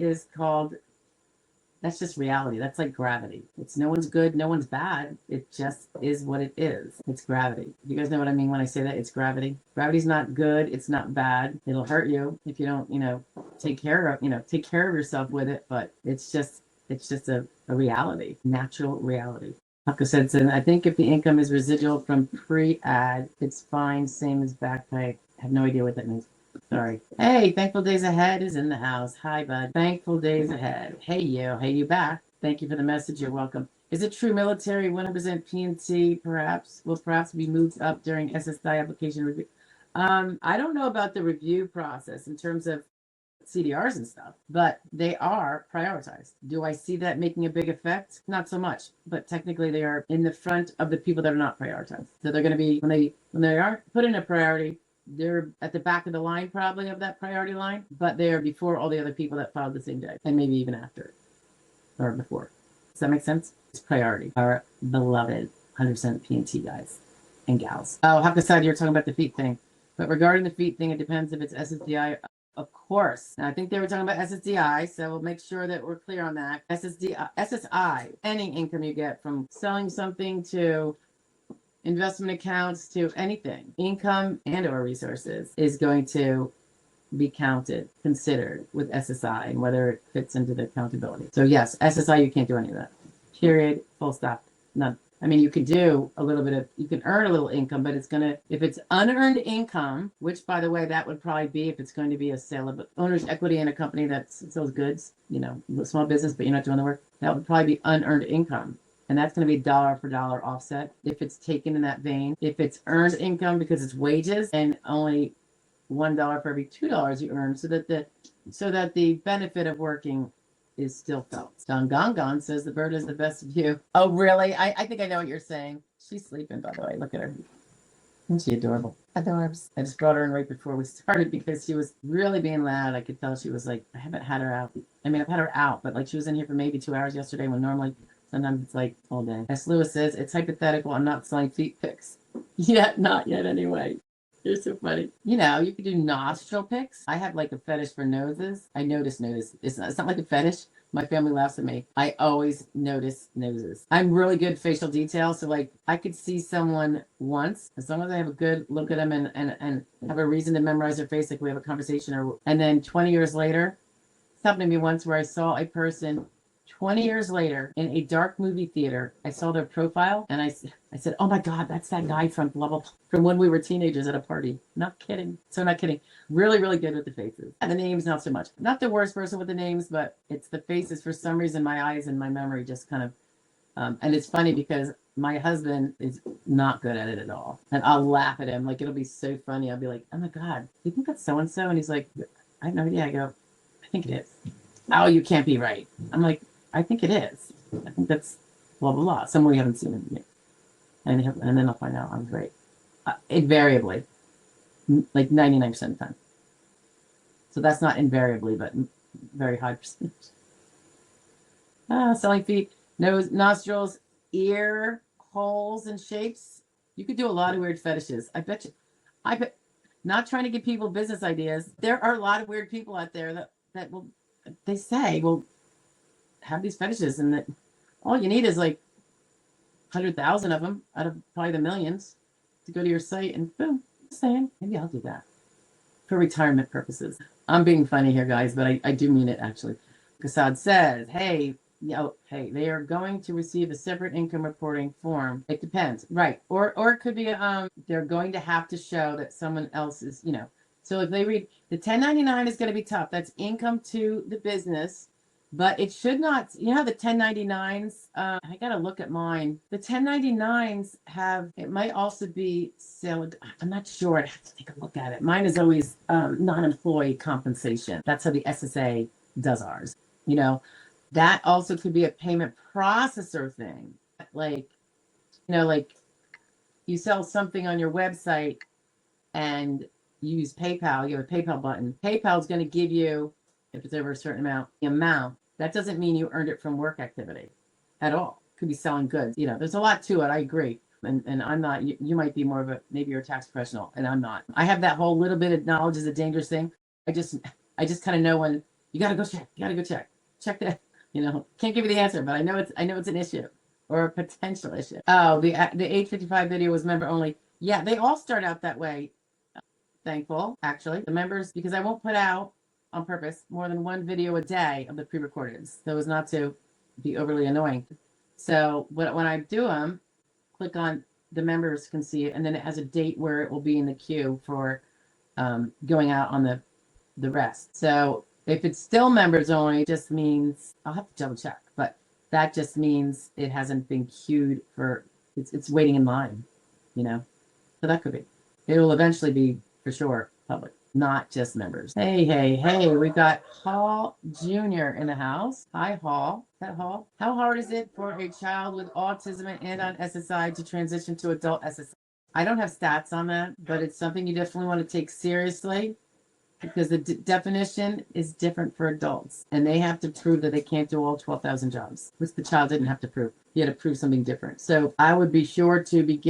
just reality. That's like gravity. It's no one's good, no one's bad. It just is what it is. It's gravity. You guys know what I mean when I say that? It's gravity. Gravity's not good. It's not bad. It'll hurt you if you don't, take care of yourself with it. But it's just a reality, natural reality. Haka said, I think if the income is residual from pre-ad, it's fine, same as back pay. I have no idea what that means. Sorry. Hey, Thankful Days Ahead is in the house. Hi, bud. Thankful Days Ahead. Hey, you. Hey, you back. Thank you for the message. You're welcome. Is it true military 100% P&T will perhaps be moved up during SSDI application review? I don't know about the review process in terms of CDRs and stuff, but they are prioritized. Do I see that making a big effect? Not so much, but technically they are in the front of the people that are not prioritized. So they're going to be, when they are put in a priority, they're at the back of the line probably of that priority line, but they are before all the other people that filed the same day, and maybe even after it or before. Does that make sense? It's priority. Our beloved 100% P&T guys and gals. Oh, Hakasad, you're talking about the feet thing. But regarding the feet thing, it depends if it's SSDI. Of course. Now, I think they were talking about SSDI, so we'll make sure that we're clear on that. SSI, any income you get from selling something to investment accounts to anything, income and or resources is going to be considered with SSI and whether it fits into the accountability. So yes, SSI, you can't do any of that. Period. Full stop. None. I mean, you can earn a little income, but if it's unearned income, which by the way, that would probably be if it's going to be a sale of owner's equity in a company that sells goods, small business, but you're not doing the work, that would probably be unearned income. And that's going to be dollar for dollar offset if it's taken in that vein. If it's earned income because it's wages and only $1 for every $2 you earn, so that the benefit of working is still felt. Don Gongon says the bird is the best view. Oh, really? I think I know what you're saying. She's sleeping, by the way. Look at her. Isn't she adorable? Adorbs. I just brought her in right before we started because she was really being loud. I could tell she was like, I haven't had her out. I mean, I've had her out, but like she was in here for maybe 2 hours yesterday when normally sometimes it's like all day. S. Lewis says, it's hypothetical. I'm not selling feet pics. Not yet anyway. You're so funny. You could do nostril picks. I have like a fetish for noses. I notice. It's not like a fetish. My family laughs at me. I always notice noses. I'm really good facial detail. So like I could see someone once, as long as I have a good look at them and have a reason to memorize their face, like we have a conversation, and then 20 years later, it's happened to me once where I saw a person 20 years later in a dark movie theater. I saw their profile and I said, oh my God, that's that guy from blah, blah, blah, from when we were teenagers at a party. Not kidding. So not kidding. Really, really good with the faces. And the names, not so much. Not the worst person with the names, but it's the faces. For some reason, my eyes and my memory just kind of, and it's funny because my husband is not good at it at all. And I'll laugh at him. Like, it'll be so funny. I'll be like, oh my God, do you think that's so-and-so? And he's like, I have no idea. I go, I think it is. Oh, you can't be right. I'm like, I think it is. I think that's blah, blah, blah. Someone we haven't seen him yet. And then I'll find out I'm right. Invariably, like 99% of the time. So that's not invariably, but very high percentage. Selling feet, nose, nostrils, ear holes and shapes. You could do a lot of weird fetishes. I bet. Not trying to give people business ideas. There are a lot of weird people out there that will have these fetishes, and that All you need is like 100,000 of them out of probably the millions to go to your site and boom, saying, maybe I'll do that for retirement purposes. I'm being funny here, guys, but I do mean it actually. Kasad says, hey, hey, they are going to receive a separate income reporting form. It depends, right? Or it could be they're going to have to show that someone else is, So if they read the 1099 is going to be tough. That's income to the business, but it should not. You know how the 1099s? I got to look at mine. The 1099s have. It might also be sale. I'm not sure. I'd have to take a look at it. Mine is always non-employee compensation. That's how the SSA does ours. That also could be a payment processor thing. Like, like you sell something on your website and you use PayPal, you have a PayPal button. PayPal is going to give you, if it's over a certain amount, the amount. That doesn't mean you earned it from work activity at all. Could be selling goods. There's a lot to it. I agree. And I'm not, you might be more of maybe you're a tax professional and I'm not. I have that whole little bit of knowledge is a dangerous thing. I just kind of know when you got to go check. Check that. Can't give you the answer, but I know it's an issue or a potential issue. Oh, the 855 video was member only. Yeah, they all start out that way. Thankful, actually, the members, because I won't put out on purpose more than one video a day of the pre-recorded, so as not to be overly annoying. So when I do them, click on the members can see it, and then it has a date where it will be in the queue for going out on the rest. So if it's still members only, it just means I'll have to double check, but that just means it hasn't been queued for it's waiting in line, So that could be. It will eventually be for sure public, not just members. Hey, we got Hall Jr. in the house. Hi, Hall. Is that Hall? How hard is it for a child with autism and on SSI to transition to adult SSI? I don't have stats on that, but it's something you definitely want to take seriously because the definition is different for adults and they have to prove that they can't do all 12,000 jobs, which the child didn't have to prove. He had to prove something different. So I would be sure to be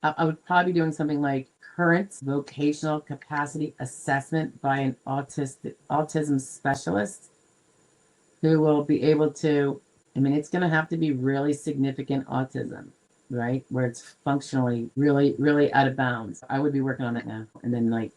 I would probably be doing something like current vocational capacity assessment by an autism specialist who will be able to, it's going to have to be really significant autism, right? Where it's functionally really, really out of bounds. I would be working on it now. And then right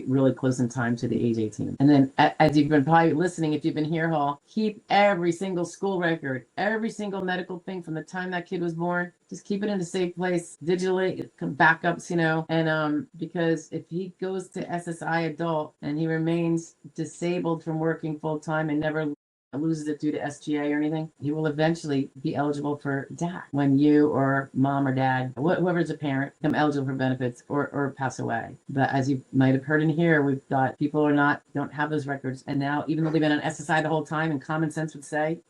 really close in time to the age 18. And then as you've been probably listening, if you've been here, Hall, keep every single school record, every single medical thing from the time that kid was born. Just keep it in a safe place digitally, backups, and because if he goes to SSI adult and he remains disabled from working full time and never loses it due to SGA or anything, he will eventually be eligible for DAC when you or mom or dad, whoever's a parent, become eligible for benefits or pass away. But as you might have heard in here, we've got people don't have those records. And now, even though they've been on SSI the whole time, and common sense would say,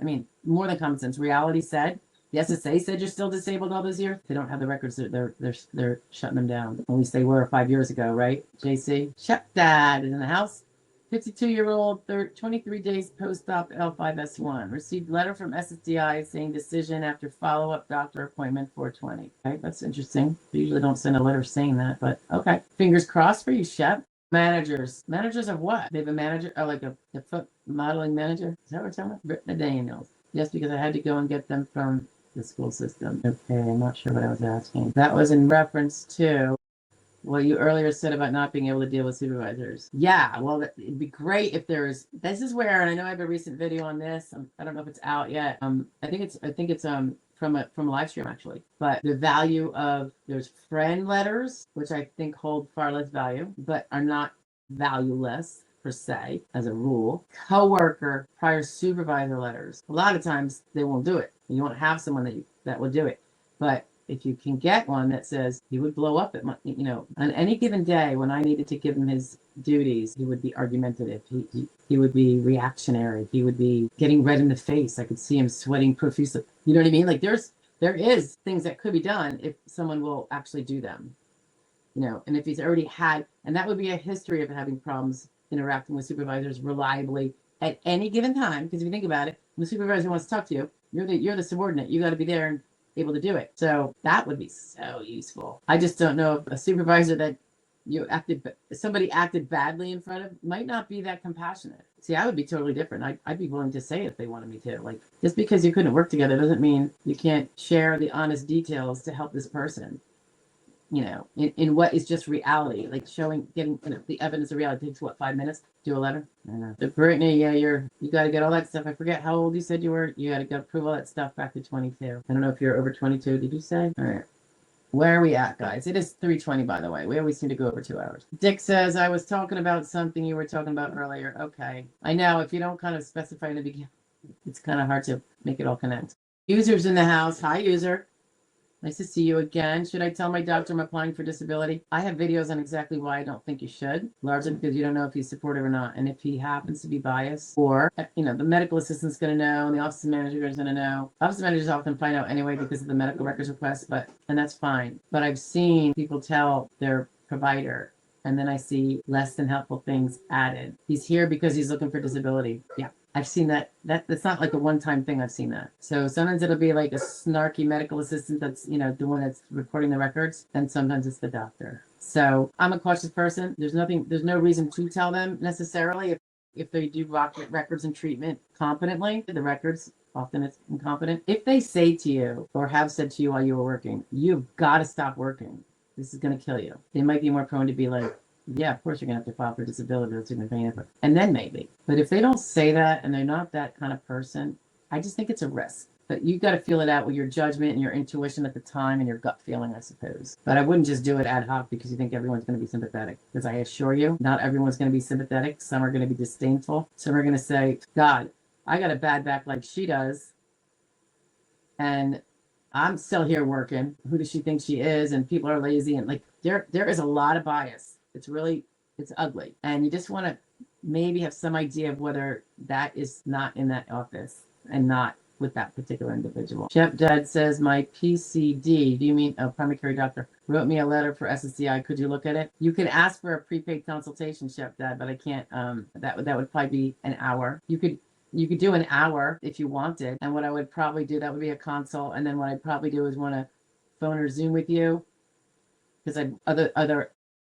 more than common sense, reality said, the SSA said you're still disabled all those years. They don't have the records. They're shutting them down. At least they were 5 years ago, right? JC, Shep Dad is in the house. 52-year-old, 23 days post-op L5S1. Received letter from SSDI saying decision after follow-up doctor appointment 420. Okay, that's interesting. They usually don't send a letter saying that, but okay. Fingers crossed for you, Shep. Managers. Managers of what? They have a manager, like a foot modeling manager? Is that what we're talking about? Brittany Daniels. Yes, because I had to go and get them from the school system. Okay, I'm not sure what I was asking. That was in reference to what you earlier said about not being able to deal with supervisors. Yeah, well, it'd be great if this is where, and I know I have a recent video on this. I don't know if it's out yet. I think it's from a live stream actually, but the value of there's friend letters, which I think hold far less value, but are not valueless per se as a rule. Coworker, prior supervisor letters. A lot of times they won't do it. You won't have someone that will do it, but if you can get one that says he would blow up at on any given day when I needed to give him his duties, he would be argumentative. He would be reactionary. He would be getting red in the face. I could see him sweating profusely. You know what I mean? Like there is things that could be done if someone will actually do them. And if he's already had, and that would be a history of having problems interacting with supervisors reliably at any given time. Because if you think about it, when the supervisor wants to talk to you, you're the subordinate. You got to be there and able to do it. So that would be so useful. I just don't know if a supervisor that somebody acted badly in front of, might not be that compassionate. See, I would be totally different. I'd be willing to say it if they wanted me to. Like, just because you couldn't work together doesn't mean you can't share the honest details to help this person. In what is just reality, like getting the evidence of reality takes what, 5 minutes? Do a letter? I don't know. But Brittany, yeah, you got to get all that stuff. I forget how old you said you were. You got to go prove all that stuff back to 22. I don't know if you're over 22. Did you say? All right. Where are we at, guys? It is 3:20, by the way. We always seem to go over 2 hours. Dick says, I was talking about something you were talking about earlier. Okay. I know, if you don't kind of specify in the beginning, it's kind of hard to make it all connect. User's in the house. Hi, user. Nice to see you again. Should I tell my doctor I'm applying for disability? I have videos on exactly why I don't think you should, largely because you don't know if he's supportive or not. And if he happens to be biased, or, the medical assistant's going to know, and the office manager is going to know. Office managers often find out anyway because of the medical records request, and that's fine. But I've seen people tell their provider, and then I see less than helpful things added. He's here because he's looking for disability. Yeah. I've seen that. That's not like a one-time thing. I've seen that. So sometimes it'll be like a snarky medical assistant that's, the one that's recording the records, and sometimes it's the doctor. So I'm a cautious person. There's no reason to tell them necessarily if they do records and treatment competently. The records, often it's incompetent. If they say to you, or have said to you while you were working, you've got to stop working, this is going to kill you, they might be more prone to be like, yeah, of course you're going to have to file for disability. That's significant effort. And then maybe. But if they don't say that and they're not that kind of person, I just think it's a risk. But you got to feel it out with your judgment and your intuition at the time and your gut feeling, I suppose. But I wouldn't just do it ad hoc because you think everyone's going to be sympathetic. Because I assure you, not everyone's going to be sympathetic. Some are going to be disdainful. Some are going to say, God, I got a bad back like she does, and I'm still here working. Who does she think she is? And people are lazy. And like, there is a lot of bias. It's ugly. And you just want to maybe have some idea of whether that is not in that office and not with that particular individual. Shep Dad says, my PCD, do you mean a primary care doctor, wrote me a letter for SSDI. Could you look at it? You could ask for a prepaid consultation, Shep Dad, but I can't, that would probably be an hour. You could do an hour if you wanted. And what I would probably do, that would be a consult. And then what I'd probably do is want to phone or Zoom with you, because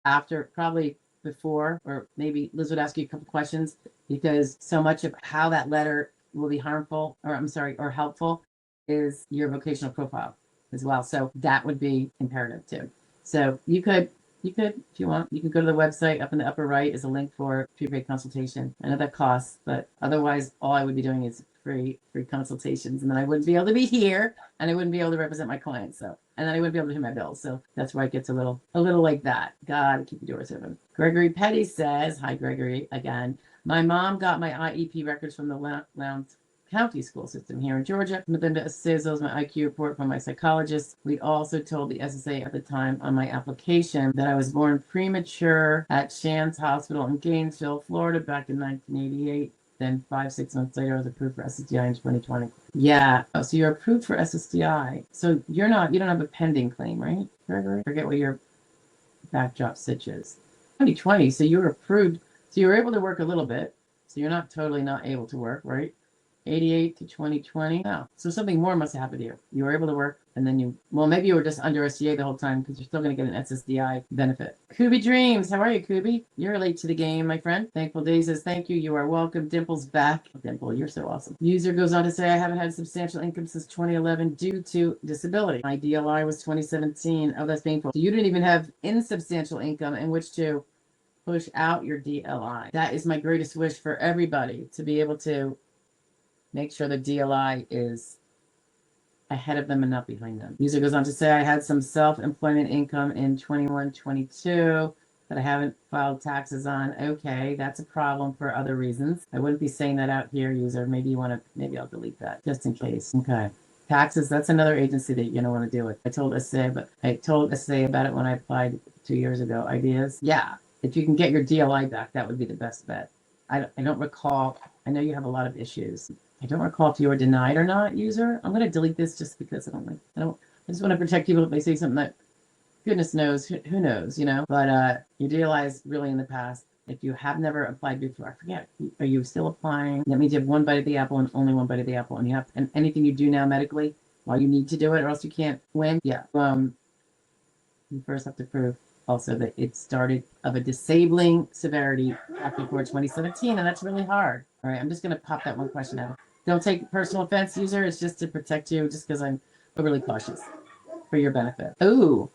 after, probably before, or maybe Liz would ask you a couple questions, because so much of how that letter will be harmful, or helpful, is your vocational profile as well. So that would be imperative too. So you could, if you want, you could go to the website. Up in the upper right is a link for prepaid consultation. I know that costs, but otherwise all I would be doing is free consultations, and then I wouldn't be able to be here, and I wouldn't be able to represent my clients. So, and then I wouldn't be able to pay my bills. So that's why it gets a little like that. God, keep the doors open. Gregory Petty says, hi Gregory again. My mom got my IEP records from the Lowndes County school system here in Georgia. Melinda says those my IQ report from my psychologist. We also told the SSA at the time on my application that I was born premature at Shands Hospital in Gainesville, Florida, back in 1988. Then 5-6 months later, I was approved for SSDI in 2020. Yeah. Oh, so you're approved for SSDI. So you don't have a pending claim, right, Gregory? Forget what your backdrop sitch is. 2020. So you were approved. So you were able to work a little bit. So you're not totally not able to work, right? 88 to 2020. Oh, so something more must have happened to you. You were able to work, and then maybe you were just under SDA the whole time, because you're still going to get an SSDI benefit. Kubi Dreams, how are you, Kubi? You're late to the game, my friend. Thankful Day says, thank you. You are welcome. Dimple's back. Dimple, you're so awesome. User goes on to say, I haven't had substantial income since 2011 due to disability. My DLI was 2017. Oh, that's painful. So you didn't even have insubstantial income in which to push out your DLI. That is my greatest wish for everybody, to be able to make sure the DLI is ahead of them and not behind them. User goes on to say, I had some self-employment income in 21-22 that I haven't filed taxes on. Okay, that's a problem for other reasons. I wouldn't be saying that out here, user. Maybe I'll delete that just in case. Okay. Taxes, that's another agency that you're going to want to deal with. I told SSA about it when I applied 2 years ago. Ideas? Yeah. If you can get your DLI back, that would be the best bet. I don't recall. I know you have a lot of issues. I don't recall if you were denied or not, user. I'm going to delete this just because I just want to protect people if they say something that goodness knows, who knows, But your DLI is really in the past. If you have never applied before, I forget, are you still applying? That means you have one bite of the apple and only one bite of the apple. And anything you do now medically, well, you need to do it or else you can't win. Yeah. You first have to prove also that it started of a disabling severity back before 2017, and that's really hard. All right, I'm just going to pop that one question out. Don't take personal offense, user. It's just to protect you, just because I'm overly cautious for your benefit. Ooh,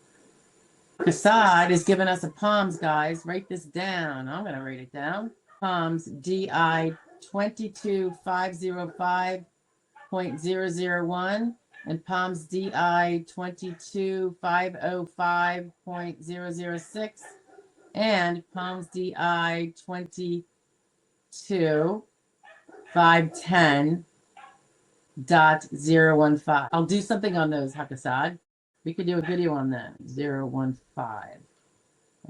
Prasad is giving us a POMS, guys. Write this down. I'm going to write it down. POMS DI 22505.001 and POMS DI 22505.006 and POMS DI 22510.015. I'll do something on those, Hakasad. We could do a video on that. 015.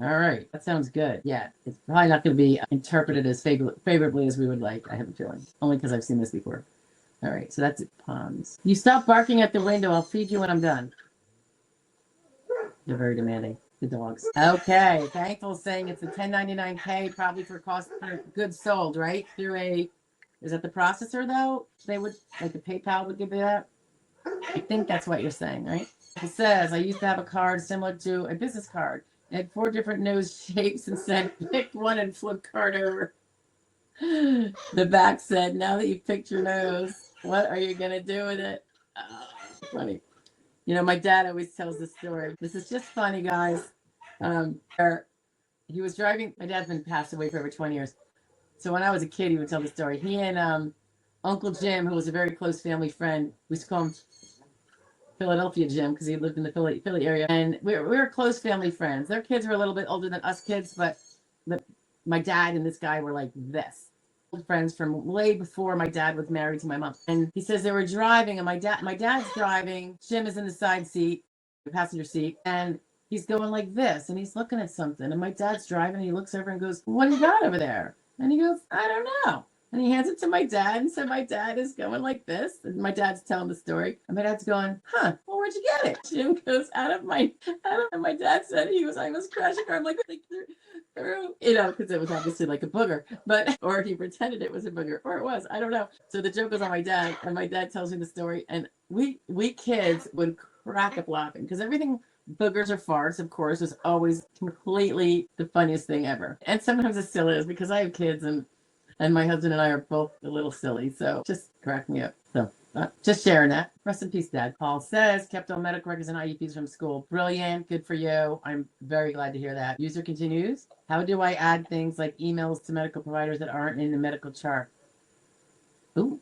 All right, that sounds good. Yeah, it's probably not going to be interpreted as favorably as we would like, I have a feeling. Only because I've seen this before. All right, so that's it, POMS. You stop barking at the window. I'll feed you when I'm done. They're very demanding, the dogs. Okay, Thankful saying it's a 1099K, probably for cost of goods sold, right? Through a, is that the processor though? They would, like the PayPal would give you that? I think that's what you're saying, right? It says, I used to have a card similar to a business card. It had 4 different nose shapes and said, pick one and flip card over. The back said, now that you've picked your nose, what are you going to do with it? Oh, funny. You know, my dad always tells the story. This is just funny, guys. He was driving. My dad's been passed away for over 20 years. So when I was a kid, he would tell the story. He and Uncle Jim, who was a very close family friend, we used to call him Philadelphia Jim because he lived in the Philly area. And we were close family friends. Their kids were a little bit older than us kids, but my dad and this guy were like this. Friends from way before my dad was married to my mom. And he says they were driving, and my dad's driving. Jim is in the side seat, the passenger seat, and he's going like this, and he's looking at something. And my dad's driving, and he looks over and goes, "What do you got over there?" And he goes, "I don't know." And he hands it to my dad and said, my dad is going like this. And my dad's telling the story. And my dad's going, "Huh, well, where'd you get it?" Jim goes, and my dad said I was crashing car. I'm like through, you know, because it was obviously like a booger, but, or he pretended it was a booger, or it was, I don't know. So the joke was on my dad, and my dad tells me the story. And we kids would crack up laughing because everything, boogers or farts, of course, was always completely the funniest thing ever. And sometimes it still is because I have kids and my husband and I are both a little silly. So just crack me up. So just sharing that. Rest in peace, Dad. Paul says, kept all medical records and IEPs from school. Brilliant. Good for you. I'm very glad to hear that. User continues. How do I add things like emails to medical providers that aren't in the medical chart? Ooh.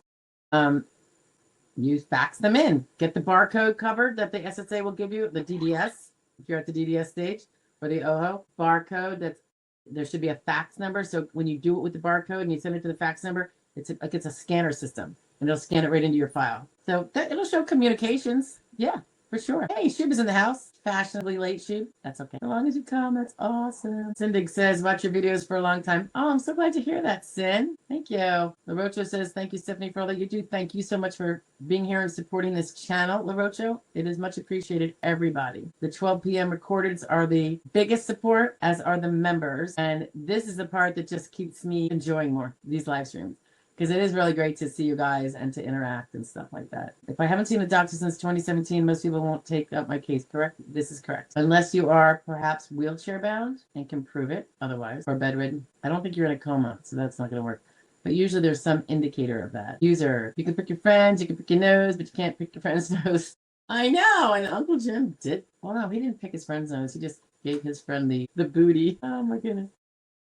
You fax them in. Get the barcode covered that the SSA will give you, the DDS, if you're at the DDS stage, or the OHO barcode. There should be a fax number. So when you do it with the barcode and you send it to the fax number, it's a scanner system, and it'll scan it right into your file. So it'll show communications. Yeah, for sure. Hey, Shub is in the house. Fashionably late, Shub. That's okay. As long as you come, that's awesome. Cindig says, watch your videos for a long time. Oh, I'm so glad to hear that, Sin. Thank you. LaRocho says, thank you, Stephanie, for all that you do. Thank you so much for being here and supporting this channel, LaRocho. It is much appreciated, everybody. The 12 p.m. recordeds are the biggest support, as are the members. And this is the part that just keeps me enjoying more these live streams, because it is really great to see you guys and to interact and stuff like that. If I haven't seen a doctor since 2017, most people won't take up my case, correct? This is correct. Unless you are perhaps wheelchair bound and can prove it otherwise, or bedridden. I don't think you're in a coma, so that's not going to work. But usually there's some indicator of that. User, you can pick your friends, you can pick your nose, but you can't pick your friend's nose. I know, and Uncle Jim did. Well, no, he didn't pick his friend's nose. He just gave his friend the booty. Oh, my goodness.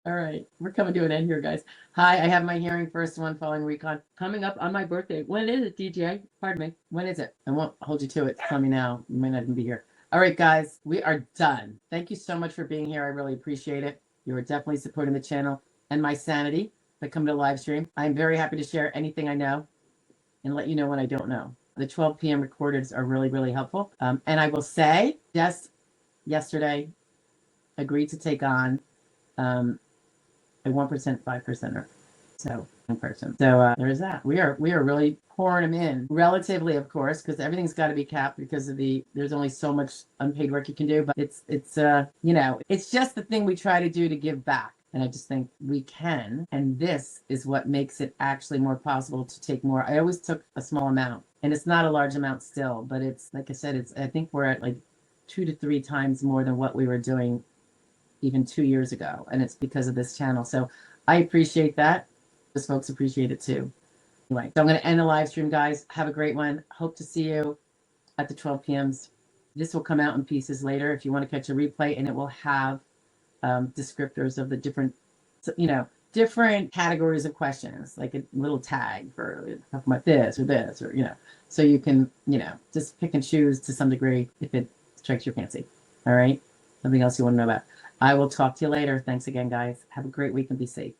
All right, we're coming to an end here, guys. Hi, I have my hearing first one following recon coming up on my birthday. When is it, DJ? Pardon me. When is it? I won't hold you to it. Tell me now. You might not even be here. All right, guys, we are done. Thank you so much for being here. I really appreciate it. You are definitely supporting the channel and my sanity by coming to live stream. I'm very happy to share anything I know and let you know when I don't know. The 12 p.m. recordeds are really, really helpful. And I will say, just yesterday, agreed to take on a 1% 5%er, so in person. So there's that. We are really pouring them in, relatively, of course, because everything's got to be capped because of there's only so much unpaid work you can do. But it's you know, it's just the thing we try to do to give back. And I just think we can. And this is what makes it actually more possible to take more. I always took a small amount, and it's not a large amount still, but it's, like I said, I think we're at like 2 to 3 times more than what we were doing even 2 years ago, and it's because of this channel. So I appreciate that. Those folks appreciate it too. Anyway, so I'm going to end the live stream, guys. Have a great one. Hope to see you at the 12 p.m.s. This will come out in pieces later if you want to catch a replay, and it will have descriptors of the different, different categories of questions, like a little tag for talking about this, or so you can, just pick and choose to some degree if it strikes your fancy. All right. Something else you want to know about. I will talk to you later. Thanks again, guys. Have a great week and be safe.